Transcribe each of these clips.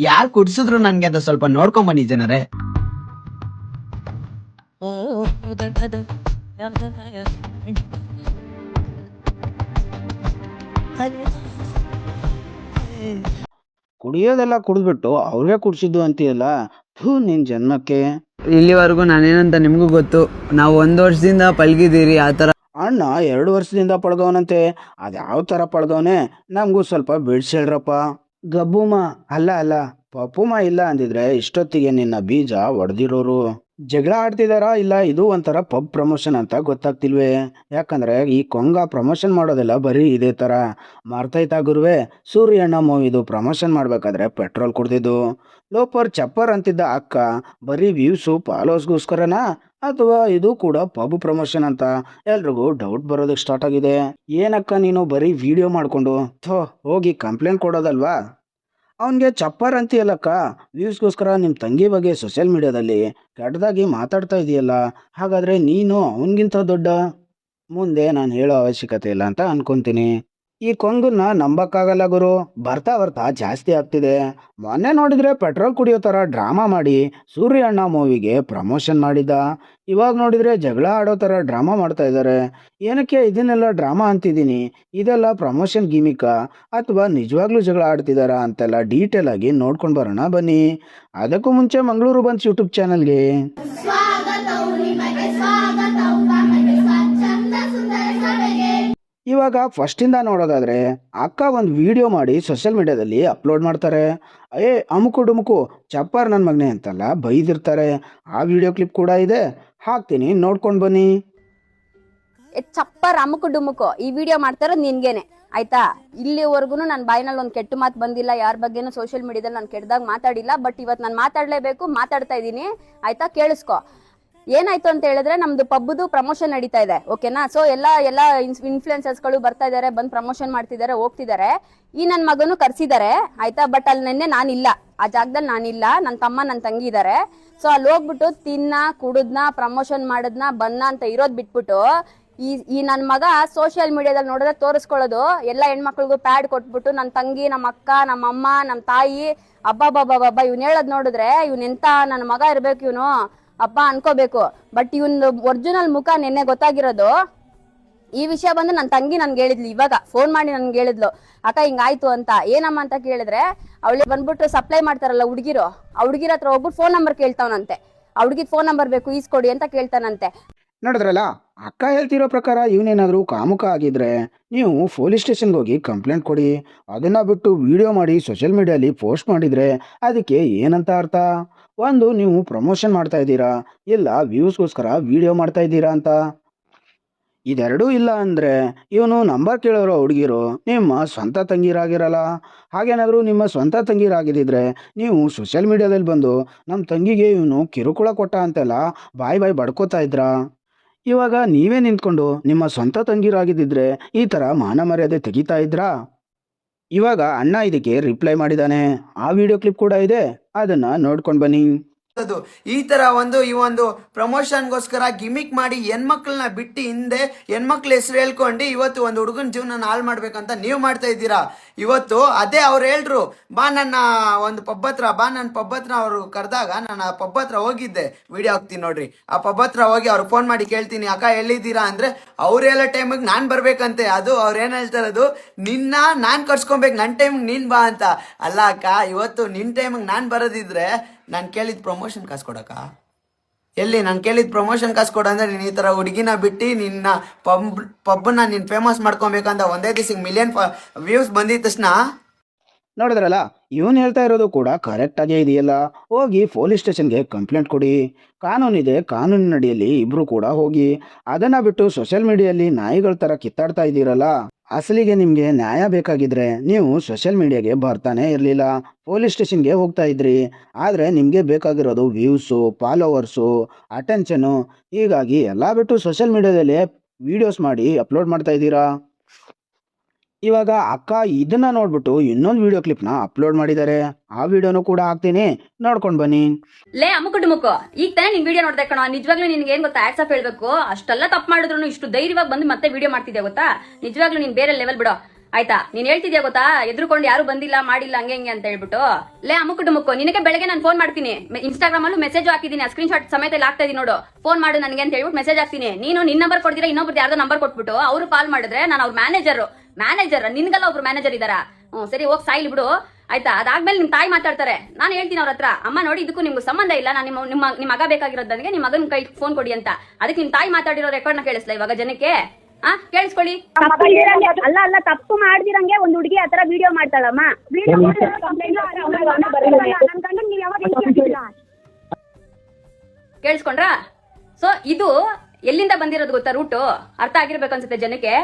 ಯಾರು ಕುಡ್ಸಿದ್ರು ನನ್ಗೆ ಅದು ಸ್ವಲ್ಪ ನೋಡ್ಕೊಂಡ್ ಬನ್ನಿ ಜನರೇ. ಕುಡಿಯೋದೆಲ್ಲ ಕುಡಿದ್ಬಿಟ್ಟು ಅವ್ರಿಗೆ ಕುಡ್ಸಿದ್ದು ಅಂತೀಯಲ್ಲ. ಥೂ ನಿನ್ ಜನ್ಮಕ್ಕೆ. ಇಲ್ಲಿವರೆಗೂ ನಾನೇನಂತ ನಿಮ್ಗೂ ಗೊತ್ತು, ನಾವು 1 ವರ್ಷದಿಂದ ಪಲ್ಗಿದ್ದೀರಿ ಆ ತರ. ಅಣ್ಣ 2 ವರ್ಷದಿಂದ ಪಳ್ಗವನಂತೆ. ಅದ್ಯಾವ ಥರ ಪಳ್ಗವನೆ ನಮಗೂ ಸ್ವಲ್ಪ ಬಿಡ್ಸೇಳ್ರಪ್ಪ. ಗಬ್ಬುಮ ಅಲ್ಲ ಪಪ್ಪುಮ ಇಲ್ಲ ಅಂದಿದ್ರೆ ಇಷ್ಟೊತ್ತಿಗೆ ನಿನ್ನ ಬೀಜ ಒಡೆದಿರೋರು. ಜಗಳ ಆಡ್ತಿದಾರಾ ಇಲ್ಲ ಇದು ಒಂಥರ ಪಬ್ ಪ್ರಮೋಷನ್ ಅಂತ ಗೊತ್ತಾಗ್ತಿಲ್ವೇ. ಯಾಕಂದ್ರೆ ಈ ಕೊಂಗ ಪ್ರಮೋಷನ್ ಮಾಡೋದೆಲ್ಲ ಬರೀ ಇದೇ ಥರ. ಮರ್ತೈತಾ ಗುರುವೆ, ಸೂರ್ಯಣ್ಣ ಮೂವಿದು ಪ್ರಮೋಷನ್ ಮಾಡ್ಬೇಕಾದ್ರೆ ಪೆಟ್ರೋಲ್ ಕುಡ್ದಿದ್ದು. ಲೋಪರ್ ಚಪ್ಪರ್ ಅಂತಿದ್ದ ಅಕ್ಕ ಬರೀ ವ್ಯೂಸು ಫಾಲೋಸ್ಗೋಸ್ಕರನಾ ಅಥವಾ ಇದು ಕೂಡ ಪಬ್ ಪ್ರಮೋಷನ್ ಅಂತ ಎಲ್ರಿಗೂ ಡೌಟ್ ಬರೋದಕ್ಕೆ ಸ್ಟಾರ್ಟ್ ಆಗಿದೆ. ಏನಕ್ಕ ನೀನು ಬರೀ ವಿಡಿಯೋ ಮಾಡಿಕೊಂಡು ಹೋಗಿ ಕಂಪ್ಲೇಂಟ್ ಕೊಡೋದಲ್ವಾ. ಅವನಿಗೆ ಚಪ್ಪರ್ ಅಂತೀಯಲ್ಲಕ್ಕ, ವ್ಯೂಸ್ಗೋಸ್ಕರ ನಿಮ್ಮ ತಂಗಿ ಬಗ್ಗೆ ಸೋಷಿಯಲ್ ಮೀಡಿಯಾದಲ್ಲಿ ಕೆಟ್ಟದಾಗಿ ಮಾತಾಡ್ತಾ ಇದೆಯಲ್ಲ. ಹಾಗಾದರೆ ನೀನು ಅವನಿಗಿಂತ ದೊಡ್ಡ. ಮುಂದೆ ನಾನು ಹೇಳೋ ಅವಶ್ಯಕತೆ ಇಲ್ಲ ಅಂತ ಅನ್ಕೊತೀನಿ. ಈ ಕೊಂಗನ್ನ ನಂಬಕ್ಕಾಗಲ್ಲ ಗುರು. ಬರ್ತಾ ಬರ್ತಾ ಜಾಸ್ತಿ ಆಗ್ತಿದೆ. ಮೊನ್ನೆ ನೋಡಿದ್ರೆ ಪೆಟ್ರೋಲ್ ಕುಡಿಯೋ ಥರ ಡ್ರಾಮಾ ಮಾಡಿ ಸೂರ್ಯ ಅಣ್ಣ ಮೂವಿಗೆ ಪ್ರಮೋಷನ್ ಮಾಡಿದ್ದ. ಇವಾಗ ನೋಡಿದ್ರೆ ಜಗಳ ಆಡೋ ಥರ ಡ್ರಾಮಾ ಮಾಡ್ತಾ ಇದ್ದಾರೆ. ಏನಕ್ಕೆ ಇದನ್ನೆಲ್ಲ ಡ್ರಾಮಾ ಅಂತಿದ್ದೀನಿ? ಇದೆಲ್ಲ ಪ್ರಮೋಷನ್ ಗಿಮಿಕಾ ಅಥವಾ ನಿಜವಾಗ್ಲೂ ಜಗಳ ಆಡ್ತಿದ್ದಾರಾ ಅಂತೆಲ್ಲ ಡೀಟೇಲ್ ಆಗಿ ನೋಡ್ಕೊಂಡು ಬರೋಣ ಬನ್ನಿ. ಅದಕ್ಕೂ ಮುಂಚೆ ಮಂಗಳೂರು ಬಂಚ್ ಯೂಟ್ಯೂಬ್ ಚಾನಲ್ಗೆ ಇವಾಗ ಫಸ್ಟಿಂದ ನೋಡೋದಾದ್ರೆ ಅಕ್ಕ ಒಂದು ವಿಡಿಯೋ ಮಾಡಿ ಸೋಷಿಯಲ್ ಮೀಡಿಯಾದಲ್ಲಿ ಅಪ್ಲೋಡ್ ಮಾಡ್ತಾರೆ. ಅಮುಕು ಡುಮುಕು ಚಪ್ಪರ್ ನನ್ನ ಮಗನೆ ಅಂತೆಲ್ಲ ಬೈದಿರ್ತಾರೆ. ಆ ವಿಡಿಯೋ ಕ್ಲಿಪ್ ಕೂಡ ಇದೆ, ಹಾಕ್ತೀನಿ ನೋಡ್ಕೊಂಡು ಬನ್ನಿ. ಚಪ್ಪರ್ ಅಮುಕು ಡುಮುಕು ಈ ವಿಡಿಯೋ ಮಾಡ್ತಾರೋದು ನಿನ್ಗೇನೆ ಆಯ್ತಾ. ಇಲ್ಲಿವರೆಗೂ ನನ್ನ ಬಾಯಿನಲ್ಲಿ ಒಂದು ಕೆಟ್ಟ ಮಾತು ಬಂದಿಲ್ಲ, ಯಾರ ಬಗ್ಗೆನೂ ಸೋಷಿಯಲ್ ಮೀಡಿಯಾದಲ್ಲಿ ನಾನು ಕೆಟ್ಟದಾಗ ಮಾತಾಡಿಲ್ಲ. ಬಟ್ ಇವತ್ತು ನಾನು ಮಾತಾಡಲೇಬೇಕು, ಮಾತಾಡ್ತಾ ಇದ್ದೀನಿ ಆಯ್ತಾ. ಕೇಳಿಸ್ಕೊ, ಏನಾಯ್ತು ಅಂತ ಹೇಳಿದ್ರೆ ನಮ್ದು ಪಬ್ದು ಪ್ರಮೋಷನ್ ನಡೀತಾ ಇದೆ ಓಕೆನಾ. ಸೊ ಎಲ್ಲ ಇನ್ಫ್ಲುಯೆನ್ಸರ್ಸ್ಗಳು ಬರ್ತಾ ಇದಾರೆ, ಬಂದ್ ಪ್ರಮೋಷನ್ ಮಾಡ್ತಿದ್ದಾರೆ, ಹೋಗ್ತಿದ್ದಾರೆ. ಈ ನನ್ನ ಮಗನು ಕರ್ಸಿದ್ದಾರೆ ಆಯ್ತಾ. ಬಟ್ ಅಲ್ಲಿ ನೆನ್ನೆ ನಾನಿಲ್ಲ, ಆ ಜಾಗದಲ್ಲಿ ನಾನಿಲ್ಲ, ನನ್ನ ತಮ್ಮ ನನ್ನ ತಂಗಿ ಇದಾರೆ. ಸೊ ಅಲ್ಲಿ ಹೋಗ್ಬಿಟ್ಟು ತಿನ್ನ ಕುಡುದ್ನ ಪ್ರಮೋಷನ್ ಮಾಡದ್ನ ಬನ್ನ ಅಂತ ಇರೋದ್ ಬಿಟ್ಬಿಟ್ಟು ಈ ನನ್ ಮಗ ಸೋಷಿಯಲ್ ಮೀಡಿಯಾದಲ್ಲಿ ನೋಡಿದ್ರೆ ತೋರಿಸ್ಕೊಳ್ಳೋದು, ಎಲ್ಲ ಹೆಣ್ಮಕ್ಳಿಗೂ ಪ್ಯಾಡ್ ಕೊಟ್ಬಿಟ್ಟು ನನ್ನ ತಂಗಿ, ನಮ್ಮ ಅಕ್ಕ, ನಮ್ಮ ಅಮ್ಮ, ನಮ್ಮ ತಾಯಿ, ಅಬ್ಬಬ್ಬಬ್ಬಬ್ಬ ಇವ್ನ ಹೇಳದ್ ನೋಡಿದ್ರೆ ಇವ್ನ ಎಂತ ನನ್ನ ಮಗ ಇರ್ಬೇಕು ಇವನು ಅಪ್ಪ ಅನ್ಕೋಬೇಕು. ಬಟ್ ಇವನ್ ಒರಿಜಿನಲ್ ಮುಖ ನಿನ್ನೆ ಗೊತ್ತಾಗಿರೋದು. ಈ ವಿಷಯ ಬಂದು ನನ್ನ ತಂಗಿ ನನ್ಗೆ ಹೇಳಿದ್ಲು, ಇವಾಗ ಫೋನ್ ಮಾಡಿ ನನ್ಗೆ ಹೇಳಿದ್ಲು, ಅಕ್ಕ ಹಿಂಗಾಯ್ತು ಅಂತ. ಏನಮ್ಮ ಅಂತ ಕೇಳಿದ್ರೆ ಅವಳಿಗೆ ಬಂದ್ಬಿಟ್ಟು ಸಪ್ಲೈ ಮಾಡ್ತಾರಲ್ಲ ಹುಡುಗಿರು, ಆ ಹುಡುಗಿರ ಹತ್ರ ಹೋಗ್ಬಿಟ್ಟು ಫೋನ್ ನಂಬರ್ ಕೇಳ್ತಾವನಂತೆ. ಆ ಹುಡುಗಿದ್ ಫೋನ್ ನಂಬರ್ ಬೇಕು ಈಸ್ಕೊಡಿ ಅಂತ ಕೇಳ್ತಾನಂತೆ. ನೋಡಿದ್ರಲ್ಲ, ಅಕ್ಕ ಹೇಳ್ತಿರೋ ಪ್ರಕಾರ ಇವನೇನಾದರೂ ಕಾಮುಕ ಆಗಿದ್ರೆ ನೀವು ಪೊಲೀಸ್ ಸ್ಟೇಷನ್ಗೆ ಹೋಗಿ ಕಂಪ್ಲೇಂಟ್ ಕೊಡಿ. ಅದನ್ನು ಬಿಟ್ಟು ವಿಡಿಯೋ ಮಾಡಿ ಸೋಷಿಯಲ್ ಮೀಡಿಯಲ್ಲಿ ಪೋಸ್ಟ್ ಮಾಡಿದರೆ ಅದಕ್ಕೆ ಏನಂತ ಅರ್ಥ? ಒಂದು ನೀವು ಪ್ರಮೋಷನ್ ಮಾಡ್ತಾ ಇದ್ದೀರಾ, ಇಲ್ಲ ವ್ಯೂಸ್ಗೋಸ್ಕರ ವಿಡಿಯೋ ಮಾಡ್ತಾ ಇದ್ದೀರಾ ಅಂತ. ಇದೆರಡೂ ಇಲ್ಲ ಅಂದರೆ ಇವನು ನಂಬರ್ ಕೇಳೋರೋ ಹುಡುಗಿರು ನಿಮ್ಮ ಸ್ವಂತ ತಂಗಿರಾಗಿರಲ್ಲ. ಹಾಗೇನಾದರೂ ನಿಮ್ಮ ಸ್ವಂತ ತಂಗಿರಾಗಿದ್ದಿದ್ರೆ ನೀವು ಸೋಷಿಯಲ್ ಮೀಡಿಯಾದಲ್ಲಿ ಬಂದು ನಮ್ಮ ತಂಗಿಗೆ ಇವನು ಕಿರುಕುಳ ಕೊಟ್ಟ ಅಂತೆಲ್ಲ ಬಾಯಿ ಬಡ್ಕೋತಾ ಇದ್ರಾ? ಇವಾಗ ನೀವೇ ನಿಂತ್ಕೊಂಡು ನಿಮ್ಮ ಸ್ವಂತ ತಂಗಿರಾಗಿದ್ದಿದ್ರೆ ಈ ಥರ ಮಾನ ಮರ್ಯಾದೆ ತೆಗಿತಾ ಇದ್ರಾ? ಇವಾಗ ಅಣ್ಣ ಇದಕ್ಕೆ ರಿಪ್ಲೈ ಮಾಡಿದ್ದಾನೆ. ಆ ವಿಡಿಯೋ ಕ್ಲಿಪ್ ಕೂಡ ಇದೆ, ಅದನ್ನು ನೋಡ್ಕೊಂಡು ಬನ್ನಿ. ಈ ತರ ಈ ಒಂದು ಪ್ರಮೋಷನ್ಗೋಸ್ಕರ ಗಿಮಿಕ್ ಮಾಡಿ ಹೆಣ್ಮಕ್ಳನ್ನ ಬಿಟ್ಟು ಹಿಂದೆ ಹೆಣ್ಮಕ್ಳ ಹೆಸರು ಹೇಳ್ಕೊಂಡು ಇವತ್ತು ಒಂದು ಹುಡುಗನ ಜೀವನ ಹಾಳು ಮಾಡ್ಬೇಕಂತ ನೀವು ಮಾಡ್ತಾ ಇದ್ದೀರಾ. ಇವತ್ತು ಅದೇ ಅವ್ರು ಹೇಳ್ರು, ಬಾ ನನ್ನ ಒಂದು ಪಬ್ ಹತ್ರ ಅವರು ಕರೆದಾಗ ನಾನು ಆ ಪಬ್ ಹತ್ರ ಹೋಗಿದ್ದೆ, ವಿಡಿಯೋ ಹಾಕ್ತೀನಿ ನೋಡ್ರಿ. ಆ ಪಬ್ ಹತ್ರ ಹೋಗಿ ಅವ್ರು ಫೋನ್ ಮಾಡಿ ಕೇಳ್ತೀನಿ, ಅಕ್ಕ ಎಲ್ಲಿದ್ದೀರಾ ಅಂದ್ರೆ ಅವ್ರು ಹೇಳೋ ಟೈಮಿಗೆ ನಾನ್ ಬರ್ಬೇಕಂತೆ. ಅದು ಅವ್ರು ಏನ್ ಹೇಳ್ತಾರದು, ನಿನ್ನ ನಾನ್ ಕರ್ಸ್ಕೊಬೇಕು, ನನ್ನ ಟೈಮಿಗೆ ನೀನ್ ಬಾ ಅಂತ. ಅಲ್ಲ ಅಕ್ಕ, ಇವತ್ತು ನಿನ್ ಟೈಮಿಗೆ ನಾನ್ ಬರೋದಿದ್ರೆ ನಾನು ಕೇಳಿದ ಪ್ರಮೋಷನ್ ಕಾಸು ಕೊಡಕ್ಕ ಎಲ್ಲಿ? ನಾನು ಕೇಳಿದ ಪ್ರಮೋಷನ್ ಕಾಸು ಕೊಡ ಅಂದ್ರೆ ನೀನು ಈ ಥರ ಹುಡುಗಿನ ಬಿಟ್ಟು ನಿನ್ನ ಪಬ್ನ ನೀನು ಫೇಮಸ್ ಮಾಡ್ಕೊಬೇಕಂತ ಒಂದೇ ದಿವಸಕ್ಕೆ ಮಿಲಿಯನ್ ವ್ಯೂಸ್ ಬಂದಿದ್ದ ತಕ್ಷಣ. ನೋಡಿದ್ರಲ್ಲ, ಇವನು ಹೇಳ್ತಾ ಇರೋದು ಕೂಡ ಕರೆಕ್ಟಾಗೇ ಇದೆಯಲ್ಲ. ಹೋಗಿ ಪೊಲೀಸ್ ಸ್ಟೇಷನ್ಗೆ ಕಂಪ್ಲೇಂಟ್ ಕೊಡಿ. ಕಾನೂನಿದೆ, ಕಾನೂನಿನ ಅಡಿಯಲ್ಲಿ ಇಬ್ಬರು ಕೂಡ ಹೋಗಿ. ಅದನ್ನು ಬಿಟ್ಟು ಸೋಷಿಯಲ್ ಮೀಡಿಯಲ್ಲಿ ನಾಯಿಗಳ ಥರ ಕಿತ್ತಾಡ್ತಾ ಇದ್ದೀರಲ್ಲ. ಅಸಲಿಗೆ ನಿಮಗೆ ನ್ಯಾಯ ಬೇಕಾಗಿದ್ರೆ ನೀವು ಸೋಷಿಯಲ್ ಮೀಡಿಯಾಗೆ ಬರ್ತಾನೆ ಇರಲಿಲ್ಲ, ಪೊಲೀಸ್ ಸ್ಟೇಷನ್ಗೆ ಹೋಗ್ತಾ ಇದ್ರಿ. ಆದರೆ ನಿಮಗೆ ಬೇಕಾಗಿರೋದು ವ್ಯೂಸು, ಫಾಲೋವರ್ಸು, ಅಟೆನ್ಷನು. ಹೀಗಾಗಿ ಎಲ್ಲ ಬಿಟ್ಟು ಸೋಷಿಯಲ್ ಮೀಡಿಯಾದಲ್ಲಿ ವೀಡಿಯೋಸ್ ಮಾಡಿ ಅಪ್ಲೋಡ್ ಮಾಡ್ತಾ ಇದ್ದೀರಾ. ಇವಾಗ ಅಕ್ಕ ಇದನ್ನ ನೋಡ್ಬಿಟ್ಟು ಇನ್ನೊಂದು ವಿಡಿಯೋ ಕ್ಲಿಪ್ನ ಅಪ್ಲೋಡ್ ಮಾಡಿದ್ದಾರೆ. ಆ ವಿಡಿಯೋನು ಕೂಡ ಹಾಕ್ತೀನಿ, ನೋಡ್ಕೊಂಡು ಬನ್ನಿ. ಲೇ ಅಮುಕು ಡುಮುಕು, ಈಗ ತಾನೇ ನಿನ್ ವಿಡಿಯೋ ನೋಡ್ದೆ ಕಣ. ನಿಜವಾಗ್ಲೂ ನಿನ್ಗೆ ಏನ್ ಗೊತ್ತಾ, ಆಡ್ಸ್ ಆಫ್ ಹೇಳ್ಬೇಕು. ಅಷ್ಟೆಲ್ಲ ತಪ್ಪು ಮಾಡಿದ್ರು ಇಷ್ಟು ಧೈರ್ಯವಾಗಿ ಬಂದು ಮತ್ತೆ ವಿಡಿಯೋ ಮಾಡ್ತಿದ್ದೆ ಗೊತ್ತಾ. ನಿಜವಾಗ್ಲೂ ನೀನ್ ಬೇರೆ ಲೆವೆಲ್ ಬಿಡೋ. ಆಯ್ತಾ? ನೀನ್ ಹೇಳ್ತಿದ್ಯಾ ಗೊತ್ತಾ, ಎದ್ರುಕೊಂಡು ಯಾರು ಬಂದಿಲ್ಲ ಮಾಡಿಲ್ಲ ಹಂಗೆ ಹಿಂಗೆ ಅಂತ ಹೇಳ್ಬಿಟ್ಟು. ಲೇ ಅಮ್ಮುಕು ಮುಕ್ಕು, ನಿನಗೆ ಬೆಳಗ್ಗೆ ನಾನು ಫೋನ್ ಮಾಡ್ತೀನಿ, ಇನ್ಸ್ಟಾಗ್ರಾಮ್ ಅಲ್ಲೂ ಮೆಸೇಜ್ ಹಾಕಿದೀನಿ, ಸ್ಕ್ರೀನ್ ಶಾಟ್ ಸಮೇತ ಹಾಕ್ತಾ ಇದೀನಿ ನೋಡು. ಫೋನ್ ಮಾಡು ನನಗೆ ಅಂತ ಹೇಳ್ಬಿಟ್ಟು ಮೆಸೇಜ್ ಹಾಕ್ತೀನಿ. ನೀನು ನಿನ್ ನಂಬರ್ ಕೊಡ್ತೀರಾ, ಇನ್ನೊಬ್ರು ಯಾರ್ದೋ ನಂಬರ್ ಕೊಟ್ಬಿಟ್ಟು ಅವರು ಕಾಲ್ ಮಾಡಿದ್ರೆ ನಾನು ಅವ್ರ ಮ್ಯಾನೇಜರ್ ನಿನ್ಗೆಲ್ಲ ಒಬ್ರು ಮ್ಯಾನೇಜರ್ ಇದಾರ. ಸರಿ ಹೋಗಿ ಸಾಯಿಲ್ ಬಿಡು ಆಯ್ತಾ. ಅದಾದ್ಮೇಲೆ ನಿಮ್ ತಾಯಿ ಮಾತಾಡ್ತಾರೆ. ನಾನು ಹೇಳ್ತೀನಿ ಅವ್ರ ಹತ್ರ, ಅಮ್ಮ ನೋಡಿ ಇದಕ್ಕೂ ನಿಮ್ಗೆ ಸಂಬಂಧ ಇಲ್ಲ, ನಾನು ನಿಮ್ಮ ಮಗ ಬೇಕಾಗಿರೋದು ನನಗೆ, ನಿಮ್ಮ ಮಗನ ಕೈ ಫೋನ್ ಕೊಡಿ ಅಂತ. ಅದಕ್ಕೆ ನಿಮ್ ತಾಯಿ ಮಾತಾಡಿರೋ ರೆಕಾರ್ಡ್ನ ಕೇಳಿಸ್ಲಾ ಇವಾಗ ಜನಕ್ಕೆ? ಕೇಳಿಸ್ಕೊಳ್ಳಿ. ಅಲ್ಲ ಅಲ್ಲ ತಪ್ಪು ಮಾಡ್ದಿರಂಗೆ ಒಂದ್ ಹುಡುಗಿ ಆತರ ವಿಡಿಯೋ ಮಾಡ್ತಾಳಮ್ಮ. ಕೇಳಿಸ್ಕೊಂಡ್ರಾ? ಸೊ ಇದು ಎಲ್ಲಿಂದ ಬಂದಿರೋದು ಗೊತ್ತಾ ರೂಟು? ಅರ್ಥ ಆಗಿರ್ಬೇಕು ಅನ್ಸುತ್ತೆ ಜನಕ್ಕೆ.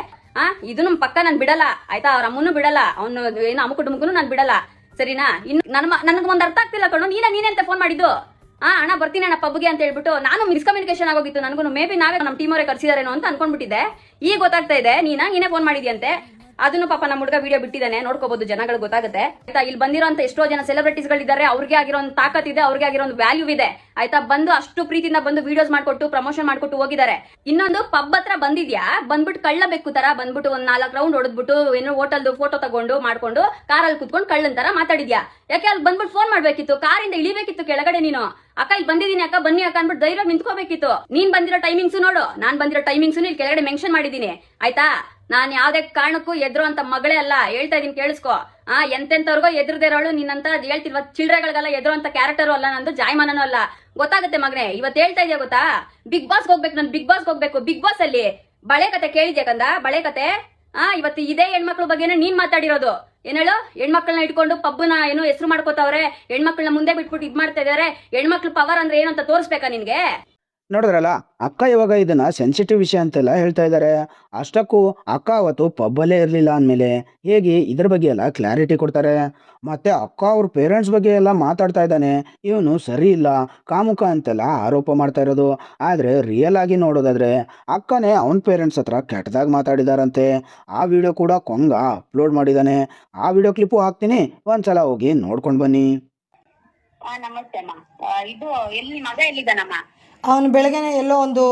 ಇದು ನಮ್ ಪಕ್ಕ ನಾನು ಬಿಡಲ್ಲ ಆಯ್ತಾ, ಅವ್ರ ಅಮ್ಮನು ಬಿಡಲ್ಲ, ಅವ್ನು ಏನು ಅಮ್ಮ ಕುಟುಂಬಕ್ಕೂ ನಾನು ಬಿಡಲ್ಲ, ಸರಿನಾ? ಇನ್ನು ನನಗೆ ಒಂದ್ ಅರ್ಥ ಆಗ್ತಿಲ್ಲ ಕಣೋ, ನೀನೇ ಅಂತ ಫೋನ್ ಮಾಡಿದ್ದು. ಅಣ್ಣ ಬರ್ತೀನಿ ಅಣ್ಣ ಪಬ್ಗೆ ಅಂತ ಹೇಳ್ಬಿಟ್ಟು ನಾನು ಮಿಸ್ಕಮ್ಯುನಿಕೇಶನ್ ಆಗೋಗಿತ್ತು. ನನಗೂ ಮೇ ಬಿ ನಾವೇ ನಮ್ಮ ಟೀಮ್ ಅವರೇ ಕರ್ಸಿದಾರೇನೋ ಅಂತ ಅನ್ಕೊಂಡ್ಬಿಟ್ಟಿದ್ದೆ. ಈಗ ಗೊತ್ತಾಗ್ತಾ ಇದೆ ನೀನೇ ಫೋನ್ ಮಾಡಿದ್ಯಂತೆ. ಅದನ್ನು ಪಾಪ ನಮ್ಮ ಹುಡುಗ ವಿಡಿಯೋ ಬಿಟ್ಟಿದ್ದಾನೆ, ನೋಡ್ಕೋಬಹುದು, ಜನಗಳು ಗೊತ್ತಾಗುತ್ತೆ ಆಯ್ತಾ. ಇಲ್ಲಿ ಬಂದಿರೋಂತ ಎಷ್ಟೋ ಜನ ಸೆಲೆಬ್ರಿಟೀಸ್ ಗಳಿದ್ದಾರೆ, ಅವ್ರಿಗೆ ಆಗಿರೋ ಒಂದು ತಾಕತ್ ಇದೆ, ಅವ್ರಿಗೆ ಆಗಿರೋ ಒಂದು ವ್ಯಾಲ್ಯೂ ಇದೆ ಆಯ್ತಾ. ಬಂದು ಅಷ್ಟು ಪ್ರೀತಿಯಿಂದ ಬಂದು ವಿಡಿಯೋಸ್ ಮಾಡ್ಕೊಟ್ಟು ಪ್ರಮೋಷನ್ ಮಾಡ್ಕೊಟ್ಟು ಹೋಗಿದ್ದಾರೆ. ಇನ್ನೊಂದು ಪಬ್ ಹತ್ರ ಬಂದಿದ್ಯಾ, ಬಂದ್ಬಿಟ್ಟು ಕಳ್ಳ ಬೇಕು ತರ ಬಂದ್ಬಿಟ್ಟು ಒಂದ್ 4 ರೌಂಡ್ ಹೊಡೆದ್ಬಿಟ್ಟು ಏನೋ ಹೋಟೆಲ್ದು ಫೋಟೋ ತಗೊಂಡು ಮಾಡ್ಕೊಂಡು ಕಾರಲ್ಲಿ ಕುತ್ಕೊಂಡು ಕಳ್ಳನ್ ತರ ಮಾತಾಡಿದ್ಯಾ. ಯಾಕೆ ಅಲ್ಲಿ ಬಂದ್ಬಿಟ್ಟು ಫೋನ್ ಮಾಡ್ಬೇಕಿತ್ತು, ಕಾರಿಂದ ಇಳಿಬೇಕಿತ್ತು ಕೆಳಗಡೆ ನೀನು. ಅಕ್ಕ ಇಲ್ಲಿ ಬಂದಿದ್ದೀನಿ ಅಕ್ಕ ಬನ್ನಿ ಅಕ್ಕ ಅನ್ಬಿಟ್ಟು ಧೈರ್ಯವಾಗಿ ನಿಂತ್ಕೋಬೇಕಿತ್ತು. ನೀನ್ ಬಂದಿರೋ ಟೈಮಿಂಗ್ಸ್ ನೋಡು, ನಾನ್ ಬಂದಿರೋ ಟೈಮಿಂಗ್ಸ್ ಇಲ್ಲಿ ಕೆಳಗಡೆ ಮೆನ್ಷನ್ ಮಾಡಿದೀನಿ ಆಯ್ತಾ. ನಾನ್ ಯಾವ್ದೇ ಕಾರಣಕ್ಕೂ ಎದ್ರು ಅಂತ ಮಗಳೇ ಅಲ್ಲ, ಹೇಳ್ತಾ ಇದೀನಿ ಕೇಳಿಸ್ಕೊ. ಎಂತೆಂತವ್ರಿಗೋ ಎದ್ರದೇರೋಳು, ನಿನ್ನಂತ ಹೇಳ್ತಿಲ್ವ ಚಿಲ್ಡ್ರೆಗಳಿಗೆಲ್ಲ ಎದ್ರು ಅಂತ ಕ್ಯಾರೆಕ್ಟರು ಅಲ್ಲ, ನಂದು ಜಾಯಮಾನನೂ ಅಲ್ಲ, ಗೊತ್ತಾಗುತ್ತೆ ಮಗನೇ. ಇವತ್ತು ಹೇಳ್ತಾ ಇದೆಯಾ ಗೊತ್ತಾ, ಬಿಗ್ ಬಾಸ್ ಹೋಗ್ಬೇಕು, ನಾನು ಬಿಗ್ ಬಾಸ್ ಹೋಗ್ಬೇಕು. ಬಿಗ್ ಬಾಸ್ ಅಲ್ಲಿ ಬಳೆ ಕತೆ ಕೇಳಿದ್ಯಾ ಕಂದ? ಬಳೆ ಕತೆ ಇವತ್ತು ಇದೇ ಹೆಣ್ಮಕ್ಳ ಬಗ್ಗೆನೇ ನೀನ್ ಮಾತಾಡಿರೋದು. ಏನ್ ಹೇಳು, ಹೆಣ್ಮಕ್ಳನ್ನ ಇಟ್ಕೊಂಡು ಪಬ್ನ ಏನು ಹೆಸರು ಮಾಡ್ಕೋತಾವ್ರೆ, ಹೆಣ್ಮಕ್ಳನ್ನ ಮುಂದೆ ಬಿಟ್ಬಿಟ್ಟು ಇದ್ ಮಾಡ್ತಾ ಇದಾರೆ. ಹೆಣ್ಮಕ್ಳು ಪವರ್ ಅಂದ್ರೆ ಏನು ಅಂತ ತೋರಿಸ್ಬೇಕಾ ನಿನ್ಗೆ? ನೋಡಿದ್ರಲ್ಲ, ಅಕ್ಕ ಇವಾಗ ಇದನ್ನ ಸೆನ್ಸಿಟಿವ್ ವಿಷಯ ಅಂತೆಲ್ಲ ಹೇಳ್ತಾ ಇದ್ದಾರೆ. ಅಷ್ಟಕ್ಕೂ ಅಕ್ಕ ಅವತ್ತು ಪಬ್ಬಲ್ಲೇ ಇರಲಿಲ್ಲ ಅಂದಮೇಲೆ ಹೇಗೆ ಇದ್ರ ಬಗ್ಗೆ ಎಲ್ಲ ಕ್ಲಾರಿಟಿ ಕೊಡ್ತಾರೆ? ಮತ್ತೆ ಅಕ್ಕ ಅವ್ರ ಪೇರೆಂಟ್ಸ್ ಬಗ್ಗೆ ಎಲ್ಲ ಮಾತಾಡ್ತಾ ಇದ್ದಾನೆ, ಇವನು ಸರಿ ಇಲ್ಲ ಕಾಮುಕ ಅಂತೆಲ್ಲ ಆರೋಪ ಮಾಡ್ತಾ ಇರೋದು. ಆದರೆ ರಿಯಲ್ ಆಗಿ ನೋಡೋದಾದ್ರೆ ಅಕ್ಕನೇ ಅವನ ಪೇರೆಂಟ್ಸ್ ಹತ್ರ ಕೆಟ್ಟದಾಗಿ ಮಾತಾಡಿದಾರಂತೆ. ಆ ವಿಡಿಯೋ ಕೂಡ ಕೊಂಗ ಅಪ್ಲೋಡ್ ಮಾಡಿದ್ದಾನೆ. ಆ ವಿಡಿಯೋ ಕ್ಲಿಪ್ಪು ಹಾಕ್ತೀನಿ, ಒಂದ್ಸಲ ಹೋಗಿ ನೋಡ್ಕೊಂಡು ಬನ್ನಿ. ನಮಸ್ತೆ ಅಮ್ಮ. ಇದು ಎಲ್ಲಿ ಮಗ ಎಲ್ಲಿದ್ದಾನಮ್ಮ? ಅವನು ಬೆಳಗ್ಗೆನೆ ಎಲ್ಲೋ ಒಂದು